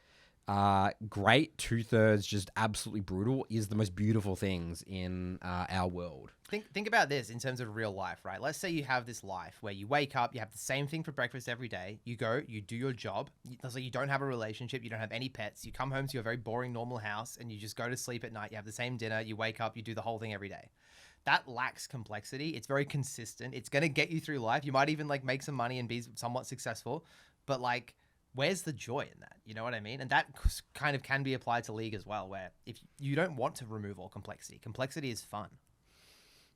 Great, 2/3 just absolutely brutal is the most beautiful things in our world. Think about this in terms of real life, right? Let's say you have this life where you wake up, you have the same thing for breakfast every day. You go, you do your job. Let's say you don't have a relationship, you don't have any pets. You come home to your very boring normal house and you just go to sleep at night. You have the same dinner. You wake up, you do the whole thing every day. That lacks complexity. It's very consistent. It's going to get you through life. You might even like make some money and be somewhat successful, but like, where's the joy in that? You know what I mean? And that kind of can be applied to League as well, where if you don't want to remove all complexity is fun.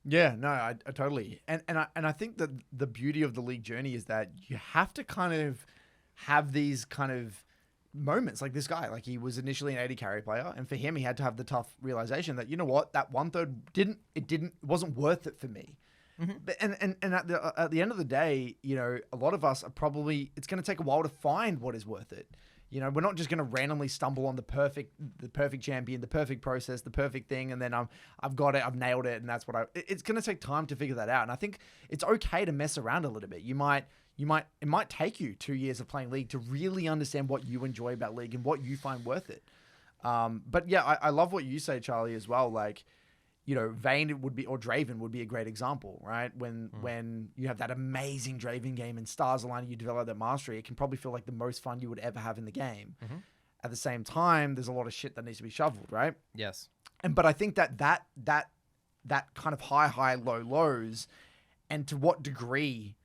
Yeah, no, I totally. And I think that the beauty of the League journey is that you have to kind of have these kind of moments like this guy. Like he was initially an 80 carry player, and for him, he had to have the tough realization that, you know what, that 1/3 wasn't worth it for me. Mm-hmm. But, and at the end of the day, a lot of us are probably, it's going to take a while to find what is worth it. We're not just going to randomly stumble on the perfect champion, the perfect process, the perfect thing, and then I've got it, I've nailed it, and that's what it's going to take time to figure that out. And I think it's okay to mess around a little bit. It might take you 2 years of playing League to really understand what you enjoy about League and what you find worth it. But yeah, I love what you say, Charlie, as well. Like, Vayne or Draven would be a great example, right? When you have that amazing Draven game and stars align and you develop that mastery, it can probably feel like the most fun you would ever have in the game. Mm-hmm. At the same time, there's a lot of shit that needs to be shoveled, right? Yes. But I think that kind of high, low, lows, and to what degree,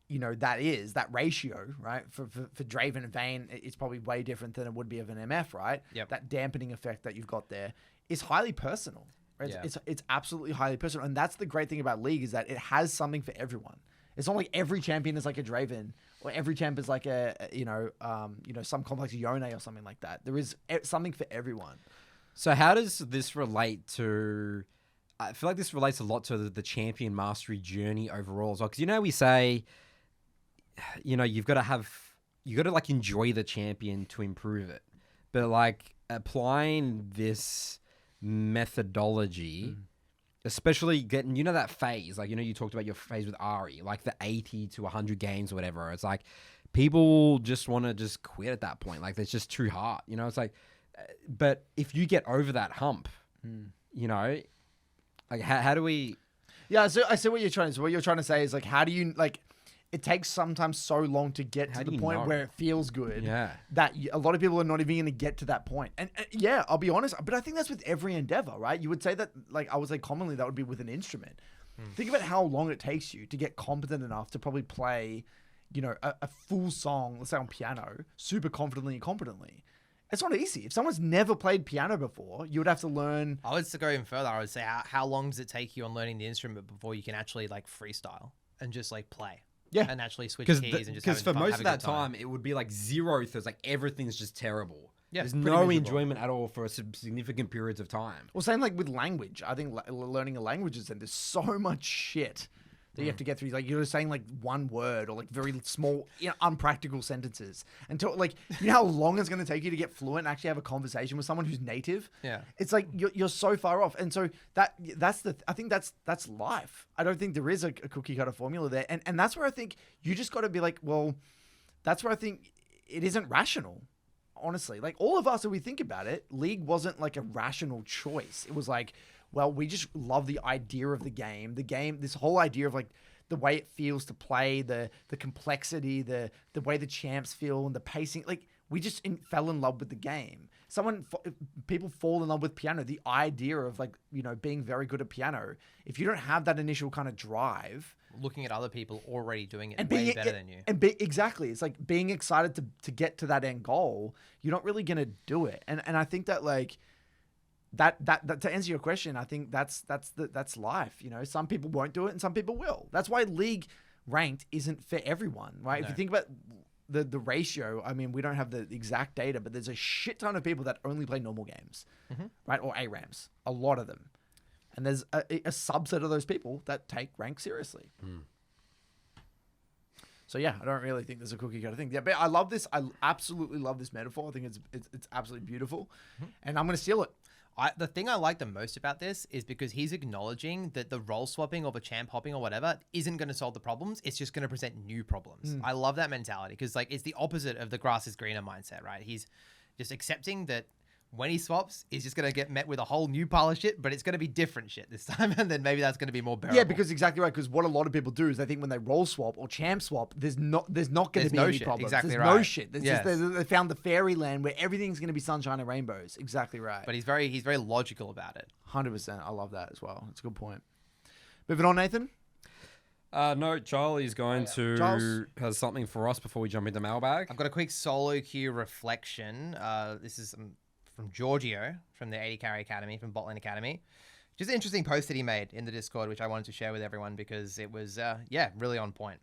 that ratio, right? For Draven and Vayne, it's probably way different than it would be of an MF, right? Yep. That dampening effect that you've got there is highly personal. Right? Yeah. It's absolutely highly personal, and that's the great thing about League is that it has something for everyone. It's not like every champion is like a Draven, or every champ is like some complex Yone or something like that. There is something for everyone. So how does this relate to? I feel like this relates a lot to the champion mastery journey overall as well. Because we say, you've got to like enjoy the champion to improve it, but like applying this methodology, especially getting that phase, like you talked about your phase with Ari, like the 80 to 100 games or whatever. It's like people just want to just quit at that point, like it's just too hard. It's like, but if you get over that hump, like how do we? Yeah, so I see what you're trying. So what you're trying to say is like, how do you like? It takes sometimes so long to get to the point where it feels good that a lot of people are not even going to get to that point. And yeah, I'll be honest, but I think that's with every endeavor, right? You would say that, like I would say commonly that would be with an instrument. Think about how long it takes you to get competent enough to probably play, a full song, let's say on piano, super confidently and competently. It's not easy. If someone's never played piano before, you would have to learn. I would go even further. I would say, how long does it take you on learning the instrument before you can actually like freestyle and just like play? Yeah, and actually switch keys and just because for most of that time it would be like 0/3, like everything's just terrible. Yeah, there's no miserable enjoyment at all for significant periods of time. Well, same like with language. I think learning a language is, and there's so much shit that you have to get through. Like you're saying like one word or like very small, unpractical sentences. Until like, how long it's going to take you to get fluent and actually have a conversation with someone who's native. Yeah. It's like you're so far off. And so I think that's life. I don't think there is a cookie cutter formula there. And that's where I think you just got to be like, well, that's where I think it isn't rational. Honestly, like all of us, if we think about it, League wasn't like a rational choice. It was like, well, we just love the idea of the game, this whole idea of like the way it feels to play, the complexity, the way the champs feel and the pacing. Like we just fell in love with the game. People fall in love with piano. The idea of like, being very good at piano. If you don't have that initial kind of drive, looking at other people already doing it and way better than you. And exactly, it's like being excited to get to that end goal. You're not really gonna do it, and I think that like that to answer your question, I think that's life. You know, some people won't do it, and some people will. That's why League ranked isn't for everyone, right? If you think about the ratio, I mean, we don't have the exact data, but there's a shit ton of people that only play normal games, right? Or ARAMs, a lot of them. And there's a subset of those people that take rank seriously. So yeah, I don't really think there's a cookie cutter thing. Yeah, but I love this. I absolutely love this metaphor. I think it's absolutely beautiful, and I'm gonna steal it. The thing I like the most about this is because he's acknowledging that the role swapping or the champ hopping or whatever isn't going to solve the problems. It's just going to present new problems. I love that mentality because like it's the opposite of the grass is greener mindset, right? He's just accepting that when he swaps, he's just going to get met with a whole new pile of shit, but it's going to be different shit this time. And then maybe that's going to be more bearable. Yeah, because exactly right. Because what a lot of people do is they think when they role swap or champ swap, there's not going to be any shit. problems. Exactly there's right. no shit. There's just, they found the fairyland where everything's going to be sunshine and rainbows. Exactly right. But he's very logical about it. 100%. I love that as well. It's a good point. Moving on, Nathan. No, Charlie's going to Charles? has something for us before we jump into mailbag. I've got a quick SoloQ reflection. This is from Giorgio from the 80 Carry Academy, from Botlane Academy. Just an interesting post that he made in the Discord, which I wanted to share with everyone because it was, really on point.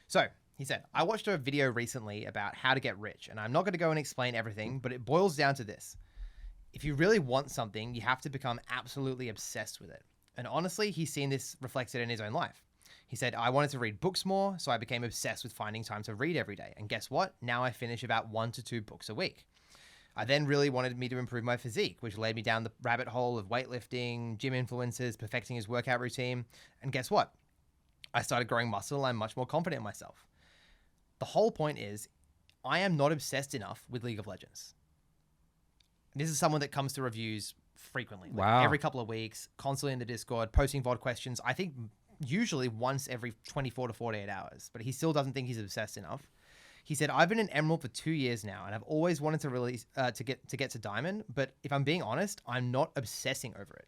So he said, I watched a video recently about how to get rich, and I'm not going to go and explain everything, but it boils down to this. If you really want something, you have to become absolutely obsessed with it. And honestly, he's seen this reflected in his own life. He said, I wanted to read books more, so I became obsessed with finding time to read every day. And guess what? Now I finish about 1 to 2 books a week. I then really wanted me to improve my physique, which led me down the rabbit hole of weightlifting, gym influences, perfecting his workout routine. And guess what? I started growing muscle and I'm much more confident in myself. The whole point is, I am not obsessed enough with League of Legends. This is someone that comes to reviews frequently. Wow. Every couple of weeks, constantly in the Discord, posting VOD questions. I think usually once every 24 to 48 hours, but he still doesn't think he's obsessed enough. He said, I've been an Emerald for 2 years now, and I've always wanted to release to get to Diamond, but if I'm being honest, I'm not obsessing over it.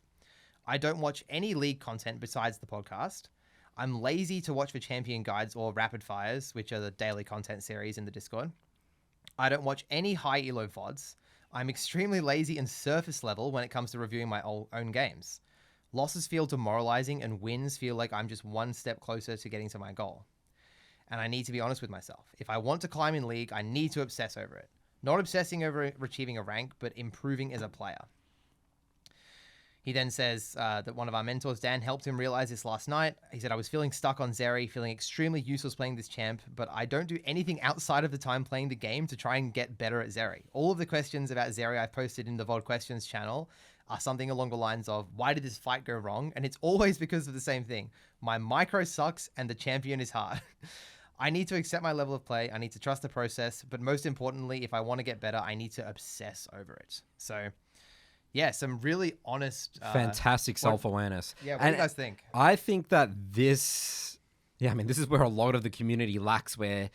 I don't watch any League content besides the podcast. I'm lazy to watch the champion guides or rapid fires, which are the daily content series in the Discord. I don't watch any high elo VODs. I'm extremely lazy and surface level when it comes to reviewing my own games. Losses feel demoralizing and wins feel like I'm just one step closer to getting to my goal. And I need to be honest with myself. If I want to climb in League, I need to obsess over it. Not obsessing over achieving a rank, but improving as a player. He then says that one of our mentors, Dan, helped him realize this last night. He said, I was feeling stuck on Zeri, feeling extremely useless playing this champ, but I don't do anything outside of the time playing the game to try and get better at Zeri. All of the questions about Zeri I've posted in the VOD questions channel are something along the lines of, why did this fight go wrong? And it's always because of the same thing. My micro sucks and the champion is hard. I need to accept my level of play. I need to trust the process. But most importantly, if I want to get better, I need to obsess over it. So, yeah, some really honest... Fantastic self-awareness. Yeah, what do you guys think? I think that this is where a lot of the community lacks, where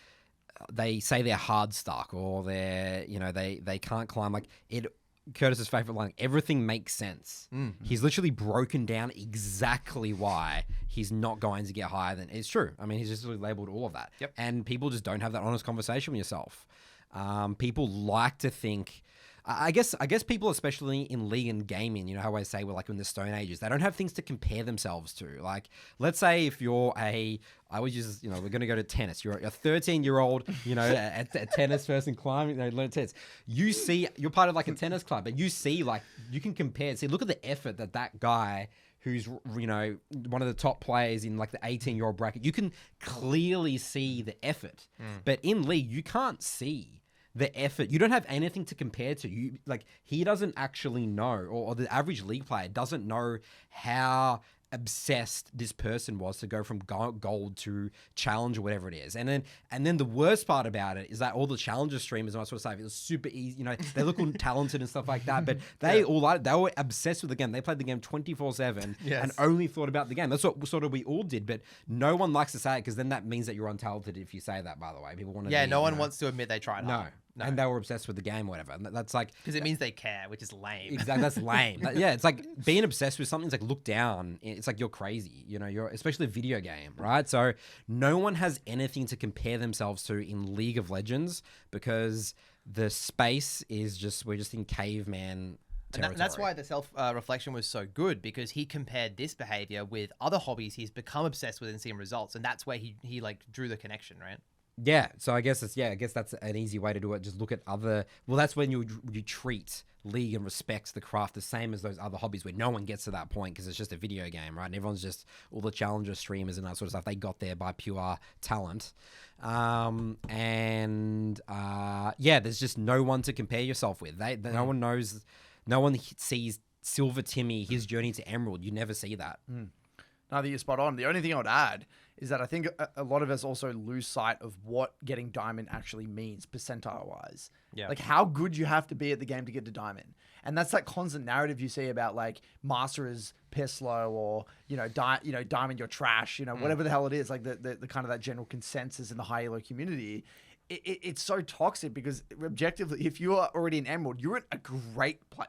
they say they're hard stuck or they can't climb. Like Curtis's favorite line, everything makes sense. He's literally broken down exactly why he's not going to get higher than it's true. I mean, he's just really labeled all of that. Yep. And people just don't have that honest conversation with yourself. People like to think, I guess people, especially in League and gaming, you know how I say we're like in the Stone Ages, they don't have things to compare themselves to. Like, let's say if you're we're going to go to tennis. You're a 13-year-old, a tennis person climbing, learn tennis. You're part of like a tennis club, but you see, like, you can compare. See, look at the effort that guy who's, one of the top players in like the 18-year-old bracket, you can clearly see the effort. But in League, you can't see the effort. You don't have anything to compare to. He doesn't actually know, or the average League player doesn't know how obsessed this person was to go from gold to challenge or whatever it is. And then the worst part about it is that all the challenger streamers, and I sort of say it was super easy, they look all talented and stuff like that, but they were obsessed with the game. They played the game 24/7 and only thought about the game. That's what sort of we all did, but no one likes to say it because then that means that you're untalented if you say that, by the way. People want to no one wants to admit they tried hard. and they were obsessed with the game or whatever. And that's like... Because it means they care, which is lame. Exactly, that's lame. Yeah, it's like being obsessed with something's like look down. It's like you're crazy, you know, you're especially a video game, right? So no one has anything to compare themselves to in League of Legends because the space is just, we're just in caveman territory. And that's why the self-reflection was so good, because he compared this behavior with other hobbies he's become obsessed with and seeing results. And that's where he like drew the connection, right? Yeah, so I guess that's an easy way to do it. Just look at other. Well, that's when you treat League and respect the craft the same as those other hobbies where no one gets to that point because it's just a video game, right? And everyone's just all the challenger streamers and that sort of stuff. They got there by pure talent, there's just no one to compare yourself with. No one knows, no one sees Silver Timmy, his journey to Emerald. You never see that. No, I think you're spot on. The only thing I would add is that I think a lot of us also lose sight of what getting diamond actually means percentile-wise. Yeah. Like how good you have to be at the game to get to diamond. And that's that constant narrative you see about like master is piss slow or, diamond you're trash, whatever the hell it is, like the kind of that general consensus in the high elo community. It's so toxic because objectively, if you are already in Emerald, you're a great player.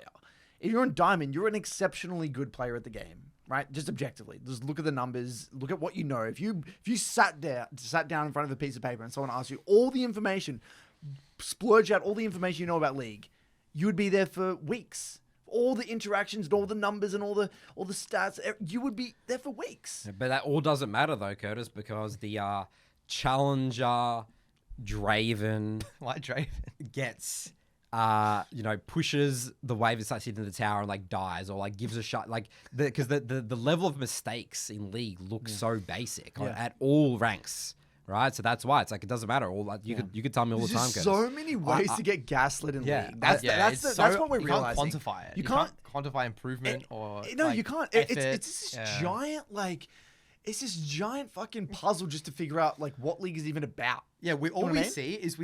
If you're in Diamond, you're an exceptionally good player at the game, right? Just objectively. Just look at the numbers. Look at what you know. If you sat down in front of a piece of paper and someone asked you all the information, splurge out all the information you know about League, you would be there for weeks. All the interactions and all the numbers and all the stats, you would be there for weeks. But that all doesn't matter though, Curtis, because the challenger Draven Why Draven? gets pushes the wave that starts hitting the tower and like dies or like gives a shot, like because the level of mistakes in League looks so basic at all ranks, right? So that's why it's like it doesn't matter. All like, you could tell me all the time. There's so many ways to get gaslit in League. That's what we're realizing. You can't quantify it. You can't quantify improvement or no, like, you can't. Effort. It's this giant like. It's this giant fucking puzzle just to figure out like what League is even about. Yeah, we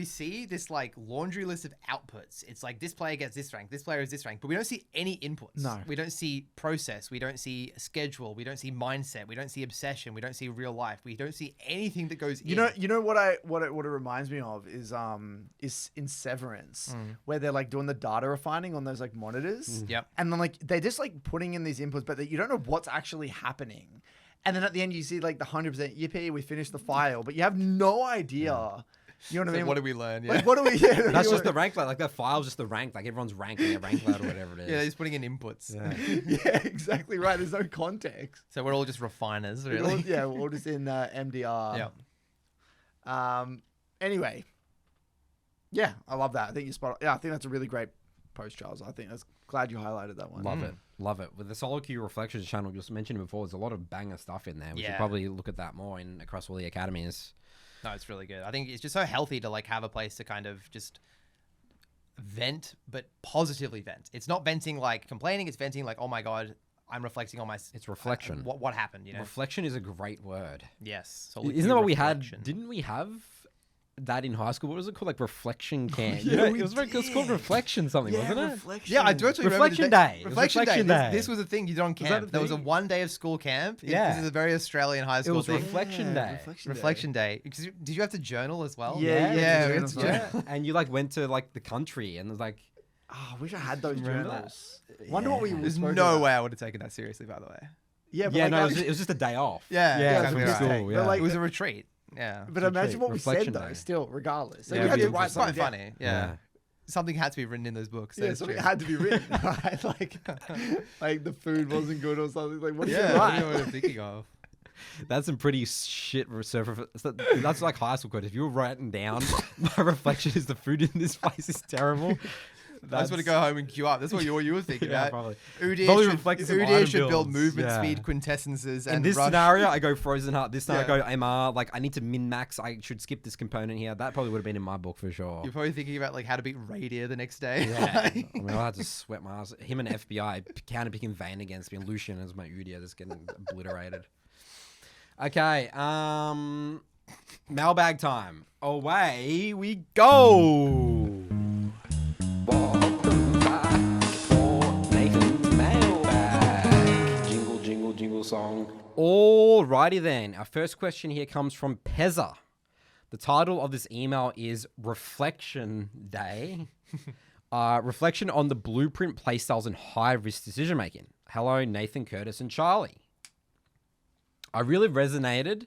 see this like laundry list of outputs. It's like this player gets this rank, this player is this rank, but we don't see any inputs. No. We don't see process, we don't see schedule, we don't see mindset, we don't see obsession, we don't see real life, we don't see anything that goes in. You know what it reminds me of is in Severance where they're like doing the data refining on those like monitors. Yep. And then like they're just like putting in these inputs, but you don't know what's actually happening. And then at the end, you see like the 100% yippee, we finished the file, but you have no idea. You know what I mean? What did we learn? Yeah. Like, what do we? Yeah, That's just the rank. Like that file's just the rank. Like everyone's ranking their rank load or whatever it is. Yeah, they're just putting in inputs. Yeah. Yeah, exactly right. There's no context. So we're all just refiners, really. We're all just in MDR. Yeah. Anyway. Yeah, I love that. I think you spot. Yeah, I think that's a really great post, Charles. Glad you highlighted that one. Love it. With the SoloQ Reflections channel, you just mentioned before, there's a lot of banger stuff in there. We should probably look at that more across all the academies. No, it's really good. I think it's just so healthy to like have a place to kind of just vent, but positively vent. It's not venting like complaining. It's venting like, oh my God, I'm reflecting on my... It's reflection. What happened, you know? Reflection is a great word. Yes. Isn't that what we had? Didn't we have that in high school? What was it called? Like reflection camp? Yeah, it was called reflection something, wasn't it? Reflection. Yeah, I do actually remember Reflection Day. Reflection Day. Day. This was a thing you did on camp. There was a 1 day of school camp. Yeah. This is a very Australian high It school was thing. Reflection Day. Reflection Day. Did you have to journal as well? Yeah, we had to journal. And you like went to like the country and it was like... Oh, I wish I had those Remember journals. Wonder what we There's spoke no about. way I would have taken that seriously, by the way. Yeah, but Yeah, like, no, it was just a day off. Yeah, exactly exactly right. right. School, But like, It was a retreat. Yeah. but imagine what we Reflection said though. Day. Still, regardless, so Yeah, we had to it's write It's quite something down. funny. Yeah. Something had to be written in those books. Yeah, That is something true. had to be written, right? Like the food wasn't good or something. Like, what do you Yeah, write? what I'm thinking of. That's some pretty shit research. That's like high school quote. If you were writing down, my reflection is the food in this place is terrible. I just want to go home and queue up. That's what you were thinking Yeah, about. probably. Udir Probably should, reflects some Udir item should build builds. movement Yeah. speed quintessences and In this rush. scenario, I go Frozen Heart. This time I Yeah. go MR. Like I need to min max. I should skip this component here. That probably would have been in my book for sure. You're probably thinking about like how to beat Radier the next day. Yeah, I mean, I had to sweat my ass. Him and FBI counter picking Vayne against me. Lucian as my Udia, just getting obliterated. Okay, mailbag time. Away we go. Welcome back for Nathan's mailbag. Jingle, jingle, jingle song. Alrighty then. Our first question here comes from Pezza. The title of this email is Reflection Day. Reflection on the blueprint playstyles and high-risk decision-making. Hello, Nathan, Curtis, and Charlie. I really resonated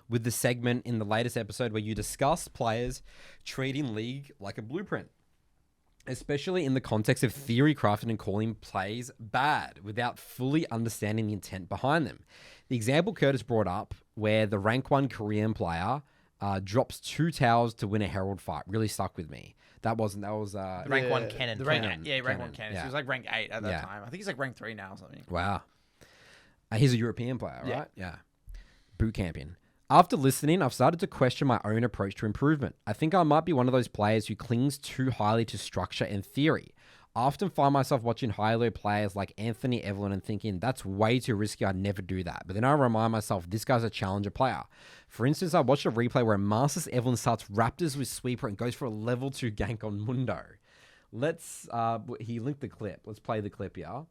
with the segment in the latest episode where you discussed players treating League like a blueprint, especially in the context of theory crafting and calling plays bad without fully understanding the intent behind them. The example Curtis brought up where the rank 1 Korean player drops 2 towers to win a Herald fight really stuck with me. That was Rank 1 Cannon. The Cannon. rank 1 Cannon. Yeah. He was like rank 8 at that Yeah. time. I think he's like rank 3 now or something. Wow. He's a European player, Yeah. right? Yeah. Boot camping. After listening, I've started to question my own approach to improvement. I think I might be one of those players who clings too highly to structure and theory. I often find myself watching high-low players like Anthony Evelyn and thinking, that's way too risky, I'd never do that. But then I remind myself, this guy's a challenger player. For instance, I watched a replay where Masters Evelyn starts Raptors with Sweeper and goes for a level 2 gank on Mundo. He linked the clip. Let's play the clip here.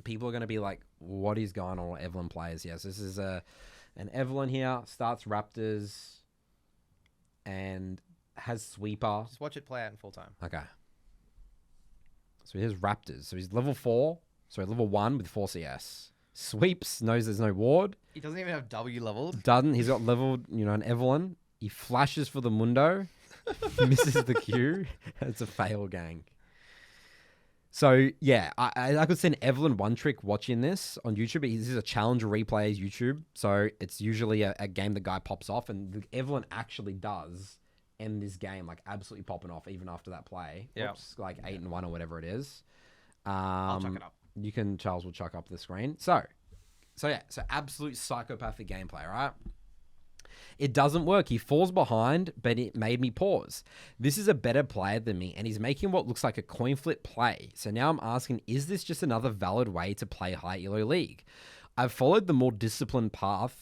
People are going to be like, what is going on with Evelyn players? Yes, this is an Evelyn here, starts Raptors and has Sweeper. Just watch it play out in full time. Okay. So here's Raptors. So he's level 1 with 4 CS. Sweeps, knows there's no ward. He doesn't even have W leveled. He's got leveled, an Evelyn. He flashes for the Mundo. Misses the Q. It's a fail gang. So, yeah, I could send Evelyn one trick watching this on YouTube. This is a challenger replays YouTube. So it's usually a game the guy pops off. And the Evelyn actually does end this game, like absolutely popping off even after that play. Yeah. Oops, like 8-1 or whatever it is. I'll chuck it up. Charles will chuck up the screen. So absolute psychopathic gameplay, right? It doesn't work. He falls behind, but it made me pause. This is a better player than me, and he's making what looks like a coin flip play. So now I'm asking, is this just another valid way to play high elo league? I've followed the more disciplined path,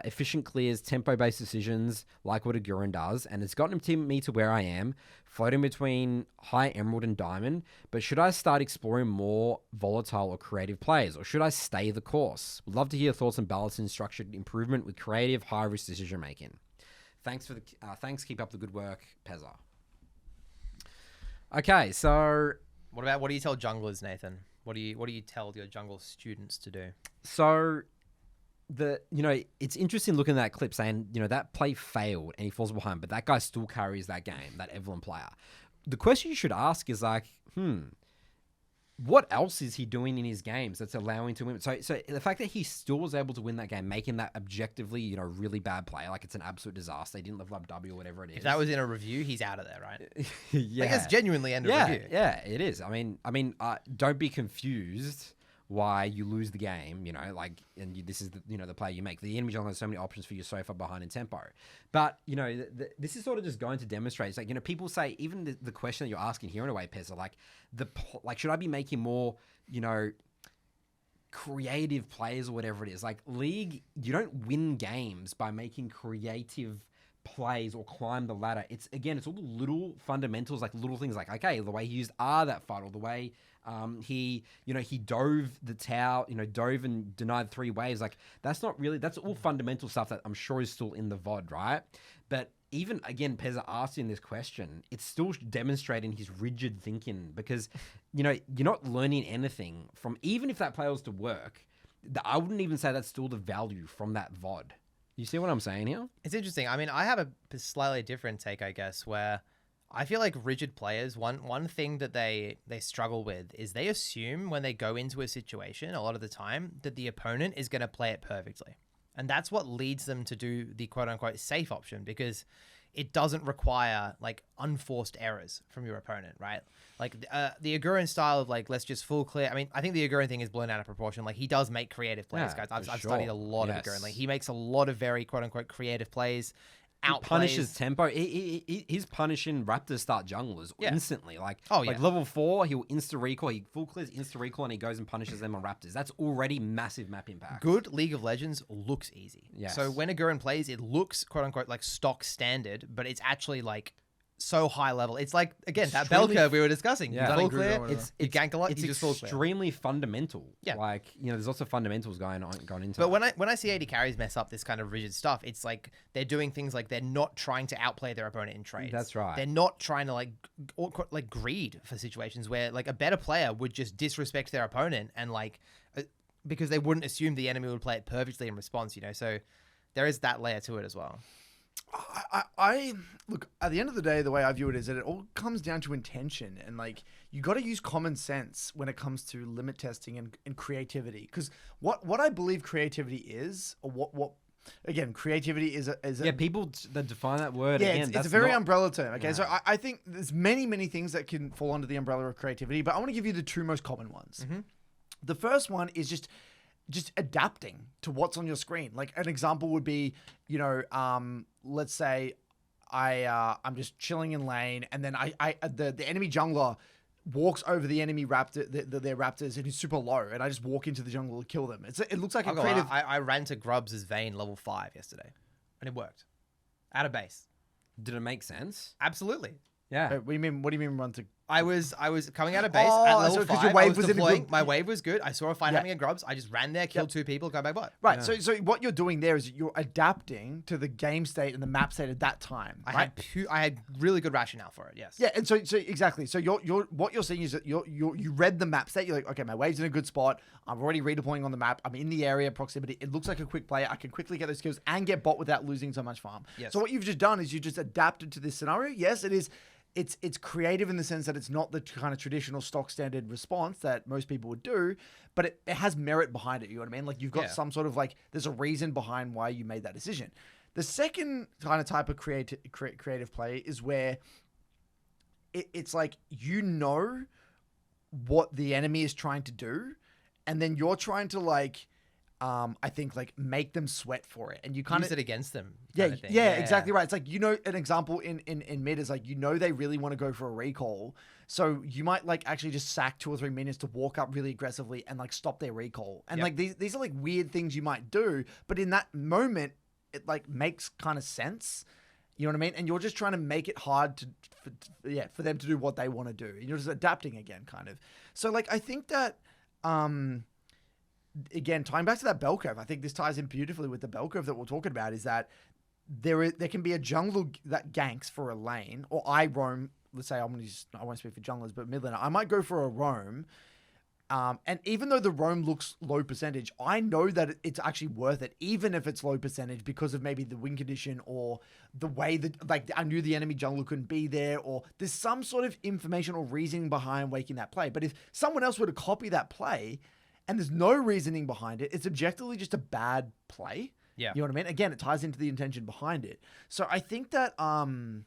efficient clears, tempo-based decisions, like what a Gurren does, and it's gotten me to where I am, floating between high emerald and diamond. But should I start exploring more volatile or creative plays, or should I stay the course? Would love to hear thoughts on balancing structured improvement with creative, high-risk decision-making. Thanks. Keep up the good work, Pezza. Okay, so What do you tell junglers, Nathan? What do you tell your jungle students to do? So it's interesting looking at that clip saying, that play failed and he falls behind, but that guy still carries that game, that Evelyn player. The question you should ask is like, what else is he doing in his games that's allowing him to win? So the fact that he still was able to win that game, making that objectively, really bad play, like it's an absolute disaster. He didn't level up W or whatever it is. If that was in a review, he's out of there, right? Yeah. Like it's genuinely end of review. Yeah, it is. I mean, don't be confused why you lose the game, this is the play you make. The enemy jungle has so many options for you so far behind in tempo. But, this is sort of just going to demonstrate. It's like, people say, even the question that you're asking here in a way, Pezza, should I be making more, creative plays or whatever it is? Like League, you don't win games by making creative plays or climb the ladder. It's all the little fundamentals, like little things like, okay, the way he used R that fight, or the way he dove the tower, dove and denied 3 waves. Like that's all fundamental stuff that I'm sure is still in the VOD, right? But even again, Pezza asking this question, it's still demonstrating his rigid thinking, because, you're not learning anything from, even if that play was to work, I wouldn't even say that's still the value from that VOD. You see what I'm saying here? It's interesting. I mean, I have a slightly different take, I guess, where I feel like rigid players, one thing that they struggle with is they assume when they go into a situation a lot of the time that the opponent is going to play it perfectly. And that's what leads them to do the quote-unquote safe option, because it doesn't require like unforced errors from your opponent, right? Like the Agurin style of like, let's just full clear. I mean, I think the Agurin thing is blown out of proportion. Like he does make creative plays, Yeah, guys. I've for studied a sure. lot of Agurin. Like he makes a lot of very quote-unquote creative plays. He punishes tempo. He's punishing Raptors start junglers instantly. Like level 4, he'll insta recall. He full clears insta recall and he goes and punishes them on Raptors. That's already massive map impact. Good League of Legends looks easy. Yes. So when Agurin plays, it looks quote unquote like stock standard, but it's actually like so high level. It's like, again, that bell curve we were discussing. Yeah. You full Kruger or clear, whatever. you gank a lot, It's you just full clear. extremely fundamental. Yeah. Like, there's lots of fundamentals going into But it. when I see AD carries mess up this kind of rigid stuff, it's like they're doing things like they're not trying to outplay their opponent in trades. That's right. They're not trying to like greed for situations where like a better player would just disrespect their opponent and because they wouldn't assume the enemy would play it perfectly in response, So there is that layer to it as well. I look, at the end of the day, the way I view it is that it all comes down to intention, and you got to use common sense when it comes to limit testing and creativity. Because what I believe creativity is, or what again, creativity is People that define that word. yeah, again, it's a very umbrella term. Okay, Yeah. so I think there's many things that can fall under the umbrella of creativity, but I want to give you the two most common ones. Mm-hmm. The first one is just adapting to what's on your screen. Like an example would be, let's say I'm just chilling in lane, and then the enemy jungler walks over the enemy raptor, their raptors, and he's super low, and I just walk into the jungle to kill them. It looks like a creative. I ran to Grubbs' Vayne level 5 yesterday, and it worked. Out of base. Did it make sense? Absolutely. Yeah. What do you mean run to? I was coming out of base Oh, at level so 'cause 5. your wave I was was in a deploying. good- My wave was good. I saw a fight Yeah. happening at Grubbs. I just ran there, killed 2 people, go back bot. Right. So what you're doing there is you're adapting to the game state and the map state at that time. Right? I had really good rationale for it. Yes. Yeah, and so exactly. So what you're saying is that you read the map state. You're like, okay, my wave's in a good spot. I'm already redeploying on the map. I'm in the area proximity. It looks like a quick play. I can quickly get those skills and get bot without losing so much farm. Yes. So what you've just done is you just adapted to this scenario. Yes, it is. It's creative in the sense that it's not the kind of traditional stock standard response that most people would do, but it has merit behind it. You know what I mean? Like you've got some sort of there's a reason behind why you made that decision. The second kind of type of creative play is where it's like what the enemy is trying to do, and then you're trying to I think make them sweat for it, and you kind of Use it against them. yeah, kind of thing. yeah, exactly right. It's like an example in mid is they really want to go for a recall, so you might actually just sack 2 or 3 minions to walk up really aggressively and stop their recall, and these are weird things you might do, but in that moment it makes kind of sense. You know what I mean? And you're just trying to make it hard for them to do what they want to do. And you're just adapting again, kind of. So I think that again, tying back to that bell curve, I think this ties in beautifully with the bell curve that we're talking about, is that there can be a jungle that ganks for a lane, or I roam, let's say I won't speak for junglers, but mid laner, I might go for a roam, and even though the roam looks low percentage, I know that it's actually worth it, even if it's low percentage, because of maybe the win condition or the way that I knew the enemy jungler couldn't be there, or there's some sort of information or reasoning behind making that play. But if someone else were to copy that play, and there's no reasoning behind it, it's objectively just a bad play. Yeah. You know what I mean? Again, it ties into the intention behind it. So I think that, so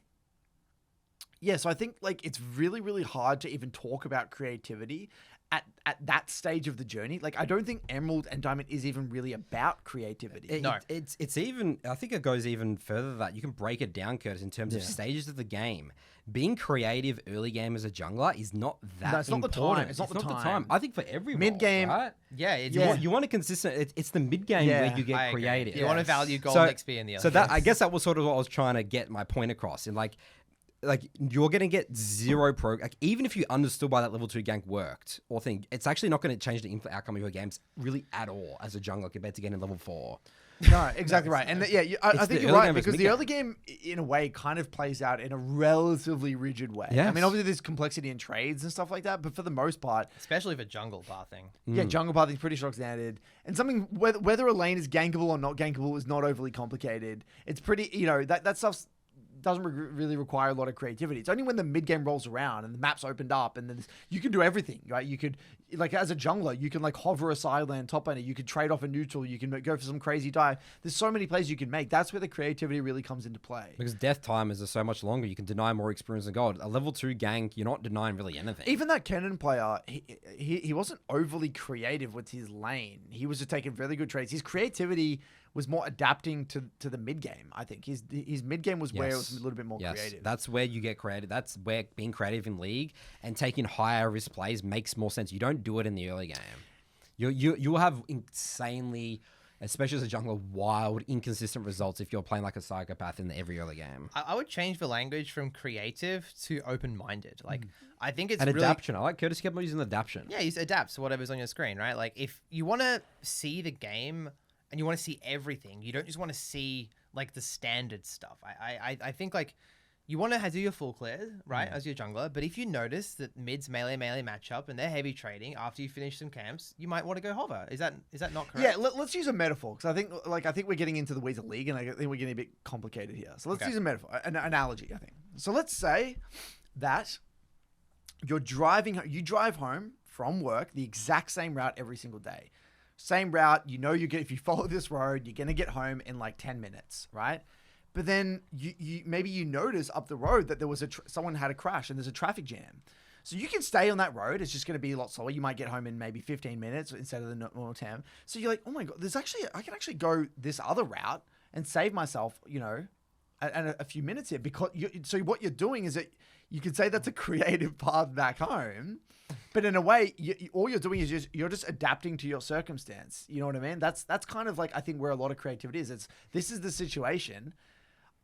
I think it's really, really hard to even talk about creativity at that stage of the journey. I don't think Emerald and Diamond is even really about creativity. No. It's even, I think it goes even further than that. You can break it down, Curtis, in terms of stages of the game. Being creative early game as a jungler is not that No, it's not the important. time. It's not the time. I think for every role, Mid-game, right? Yeah. It's You want a consistent. It's the mid game Yeah, where you get I agree. creative. You want to value gold XP in the So early that I games. guess that was sort of what I was trying to get my point across. In you're gonna get zero even if you understood why that level 2 gank worked or thing, it's actually not going to change the outcome of your games really at all as a jungler compared to getting level 4. No, exactly right. And I think you're right, because the early game, in a way, kind of plays out in a relatively rigid way. Yes. I mean, obviously there's complexity in trades and stuff like that, but for the most part, Especially for jungle pathing. yeah, jungle pathing is pretty stock standard. And something, whether a lane is gankable or not gankable, is not overly complicated. It's pretty, that stuff's doesn't really require a lot of creativity. It's only when the mid game rolls around and the map's opened up and then you can do everything, right? You could, as a jungler, you can hover a side lane, top laner, you could trade off a neutral, you can go for some crazy dive. There's so many plays you can make. That's where the creativity really comes into play. Because death timers are so much longer, you can deny more experience than gold. A level 2 gank, you're not denying really anything. Even that Kennen player, he wasn't overly creative with his lane. He was just taking really good trades. His creativity was more adapting to the mid game. I think his mid game was where it was a little bit more creative. That's where you get creative. That's where being creative in League and taking higher risk plays makes more sense. You don't do it in the early game. You'll have insanely especially as a jungler, wild, inconsistent results if you're playing like a psychopath in every early game. I would change the language from creative to open-minded. Like, I think it's And really... adaption. I like Curtis kept on using adaption. Yeah, you adapt to whatever's on your screen, right? Like, if you want to see the game and you want to see everything, you don't just want to see, like, the standard stuff. I think, like, you want to do your full clear, right, as your jungler, but if you notice that mid's melee matchup and they're heavy trading after you finish some camps, you might want to go hover. Is that not correct? Yeah, let's use a metaphor, because I think we're getting into the weeds of League, and I think we're getting a bit complicated here. So let's use a metaphor, an analogy, I think. So let's say that you drive home from work the exact same route every single day. Same route, if you follow this road, you're going to get home in like 10 minutes, right? But then maybe you notice up the road that there was someone had a crash and there's a traffic jam. So you can stay on that road. It's just going to be a lot slower. You might get home in maybe 15 minutes instead of the normal time. So you're like, oh my God, I can actually go this other route and save myself, a few minutes here. So what you're doing is that you could say that's a creative path back home. But in a way, all you're doing is you're just adapting to your circumstance. You know what I mean? That's kind of like, I think, where a lot of creativity is. This is the situation.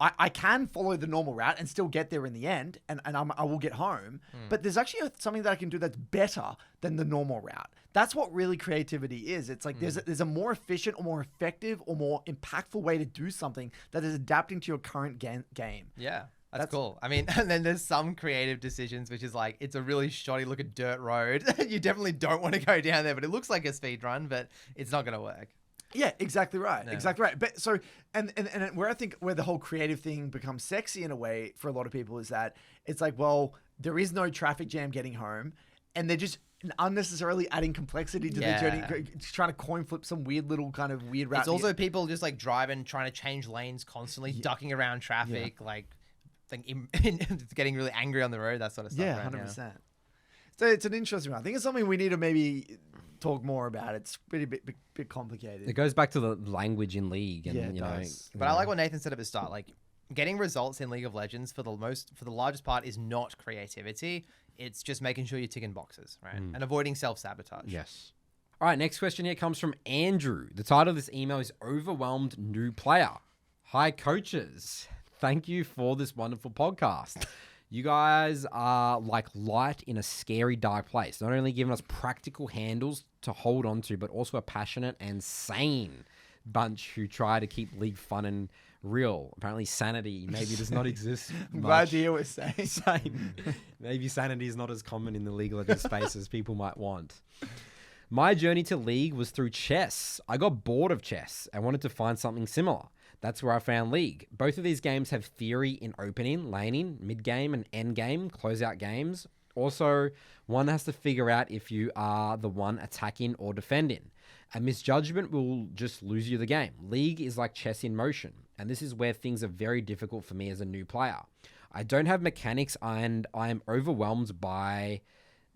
I can follow the normal route and still get there in the end, and I will get home. But there's actually something that I can do that's better than the normal route. That's what really creativity is. It's like there's a more efficient or more effective or more impactful way to do something that is adapting to your current game. Yeah. That's cool. I mean, and then there's some creative decisions, which is like, it's a really shoddy looking dirt road. You definitely don't want to go down there, but it looks like a speed run, but it's not going to work. Yeah, exactly right. No. Exactly right. But so, and where I think where the whole creative thing becomes sexy in a way for a lot of people is that it's like, well, there is no traffic jam getting home, and they're just unnecessarily adding complexity to the journey, trying to coin flip some weird little kind of weird route. It's also people just like driving, trying to change lanes constantly, ducking around traffic, like getting really angry on the road, that sort of stuff. Yeah, 100%. So it's an interesting one. I think it's something we need to maybe talk more about. It's pretty bit complicated. It goes back to the language in League, and But I like what Nathan said at the start. Like, getting results in League of Legends for the largest part is not creativity. It's just making sure you're ticking boxes, right, and avoiding self-sabotage. Yes. All right, next question here comes from Andrew. The title of this email is "Overwhelmed New Player." Hi, coaches. Thank you for this wonderful podcast. You guys are like light in a scary, dark place. Not only giving us practical handles to hold on to, but also a passionate and sane bunch who try to keep League fun and real. Apparently sanity maybe does not exist I'm much. glad to hear what you're saying. Sane. Maybe sanity is not as common in the League of Legends space as people might want. My journey to League was through chess. I got bored of chess and wanted to find something similar. That's where I found League. Both of these games have theory in opening, laning, mid-game, and end-game, closeout games. Also, one has to figure out if you are the one attacking or defending. A misjudgment will just lose you the game. League is like chess in motion, and this is where things are very difficult for me as a new player. I don't have mechanics, and I am overwhelmed by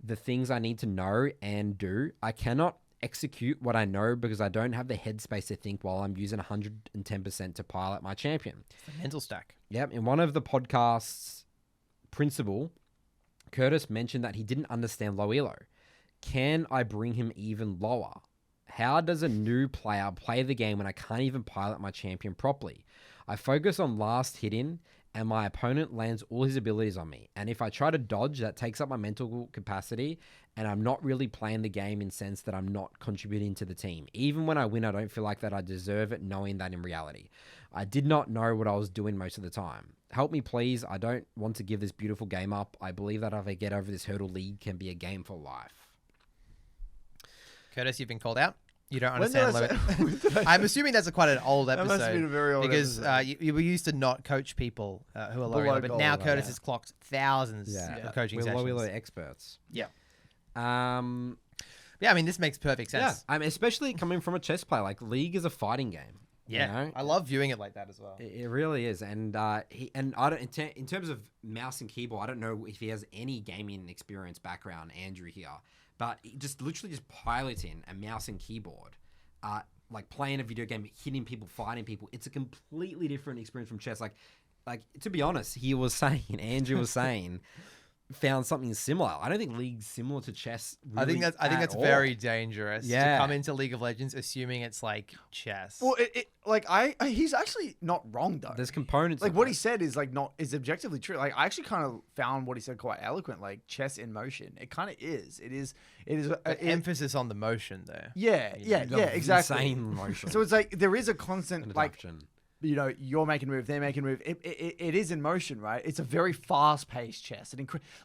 the things I need to know and do. I cannot execute what I know because I don't have the headspace to think while I'm using 110% to pilot my champion. It's the mental stack. Yep. In one of the podcast's principle, Curtis mentioned that he didn't understand low elo. Can I bring him even lower? How does a new player play the game when I can't even pilot my champion properly? I focus on last hitting and my opponent lands all his abilities on me. And if I try to dodge, that takes up my mental capacity, and I'm not really playing the game in sense that I'm not contributing to the team. Even when I win, I don't feel like that I deserve it, knowing that in reality. I did not know what I was doing most of the time. Help me, please. I don't want to give this beautiful game up. I believe that if I get over this hurdle, League can be a game for life. Curtis, you've been called out. You don't understand. I'm assuming that's quite an old episode. That must have been a very old because episode. You were used to not coach people who are low elo, but now Curtis has clocked thousands of coaching sessions. We're low elo experts. Yeah. Yeah, I mean, this makes perfect sense. Yeah, especially coming from a chess player. Like, League is a fighting game. Yeah, you know? I love viewing it like that as well. It really is, and I don't. In terms of mouse and keyboard, I don't know if he has any gaming experience background, Andrew here, but just literally just piloting a mouse and keyboard, like playing a video game, hitting people, fighting people. It's a completely different experience from chess. Like to be honest, Andrew was saying. found something similar. I don't think League's similar to chess. I think really that's at all. very dangerous Yeah. to come into League of Legends assuming it's like chess. Well, he's actually not wrong though. There's components. Like of what it. he said is objectively true. Like I actually kind of found what he said quite eloquent. Like chess in motion, it kind of is. It is. Emphasis on the motion there. Yeah, yeah, The yeah, exactly. Insane motion. So it's like there is a constant like Adaptation. you're making a move, they're making a move. It is in motion, right? It's a very fast-paced chess.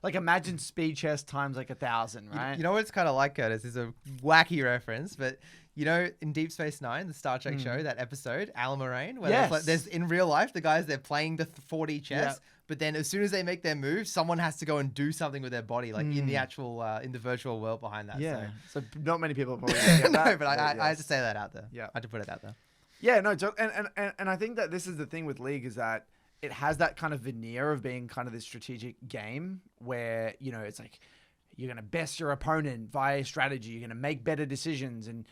Like imagine speed chess times like 1,000, right? You know what it's kind of like, Curtis? Is a wacky reference, but you know, in Deep Space Nine, the Star Trek show, that episode, Alan Moraine, where Yes. there's in real life the guys they're playing the 4D chess, Yeah. but then as soon as they make their move, someone has to go and do something with their body, like in the actual in the virtual world behind that. yeah. So. So not many people probably get that. No, but I had yes. to say that out there. Yeah. I had to put it out there. Yeah, no, and I think that this is the thing with League is that it has that kind of veneer of being kind of this strategic game where, it's like you're going to best your opponent via strategy, you're going to make better decisions and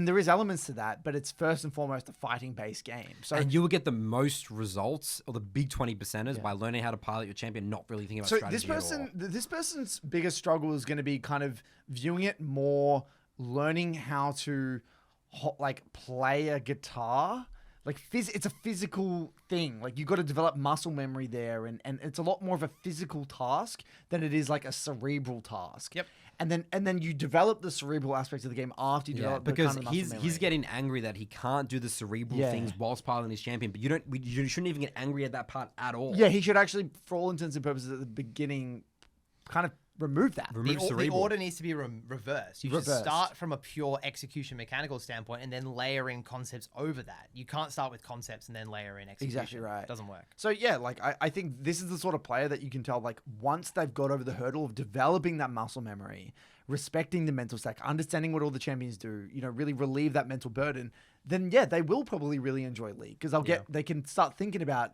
there is elements to that, but it's first and foremost a fighting-based game. So And you will get the most results, or the big 20%ers, by learning how to pilot your champion, not really thinking about strategy this person's biggest struggle is going to be kind of viewing it more, learning how to play a guitar. Like it's a physical thing. Like you got to develop muscle memory there, and it's a lot more of a physical task than it is like a cerebral task. Yep. And then you develop the cerebral aspects of the game after you Yeah, develop the because kind of muscle he's memory. getting angry that he can't do the cerebral Yeah. things whilst piloting his champion. But you shouldn't even get angry at that part at all. Yeah, he should actually, for all intents and purposes, at the beginning, kind of remove that. Remove The cerebral. order needs to be reversed. You should Reversed. start from a pure execution mechanical standpoint and then layer in concepts over that. You can't start with concepts and then layer in execution. Exactly right. It doesn't work. So yeah, like I think this is the sort of player that you can tell, like once they've got over the hurdle of developing that muscle memory, respecting the mental stack, understanding what all the champions do, really relieve that mental burden, then yeah, they will probably really enjoy League because they can start thinking about,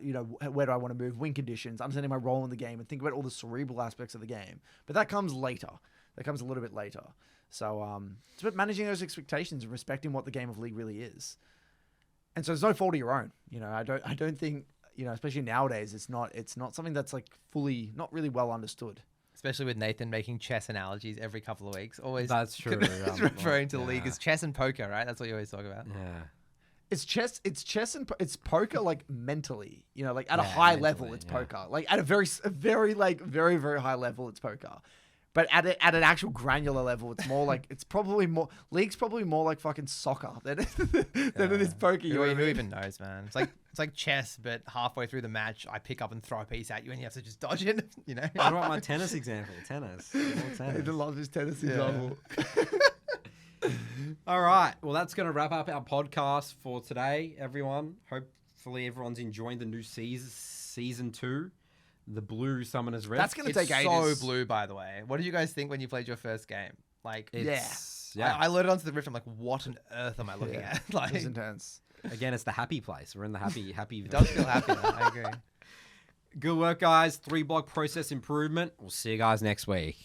where do I want to move, win conditions, understanding my role in the game, and think about all the cerebral aspects of the game. But that comes later. That comes a little bit later. So it's about managing those expectations and respecting what the game of League really is. And so there's no fault of your own. I don't think, especially nowadays, it's not something that's like fully, not really well understood. Especially with Nathan making chess analogies every couple of weeks. Always That's true. referring to the Yeah. league as chess and poker, right? That's what you always talk about. Yeah. It's chess and it's poker like mentally, like at a Yeah, high mentally, level, it's yeah. poker. Like at a very very very high level, it's poker. But at an actual granular level, it's more like League's probably more like fucking soccer than it is poker. You know what I Who mean? even knows, man? It's like chess, but halfway through the match, I pick up and throw a piece at you, and you have to just dodge it. What about my tennis example? Tennis. All tennis. Nathan loves his tennis example. All right. Well, that's going to wrap up our podcast for today, everyone. Hopefully, everyone's enjoying the new season 2, the Blue Summoner's Rift. That's gonna It's take so ages. blue, by the way. What did you guys think when you played your first game? Like, Yeah. I loaded onto the Rift. I'm like, what on earth am I looking at? Like, It was intense. Again, it's the happy place. We're in the happy. it does feel happy. I agree. Good work, guys. 3-block process improvement. We'll see you guys next week.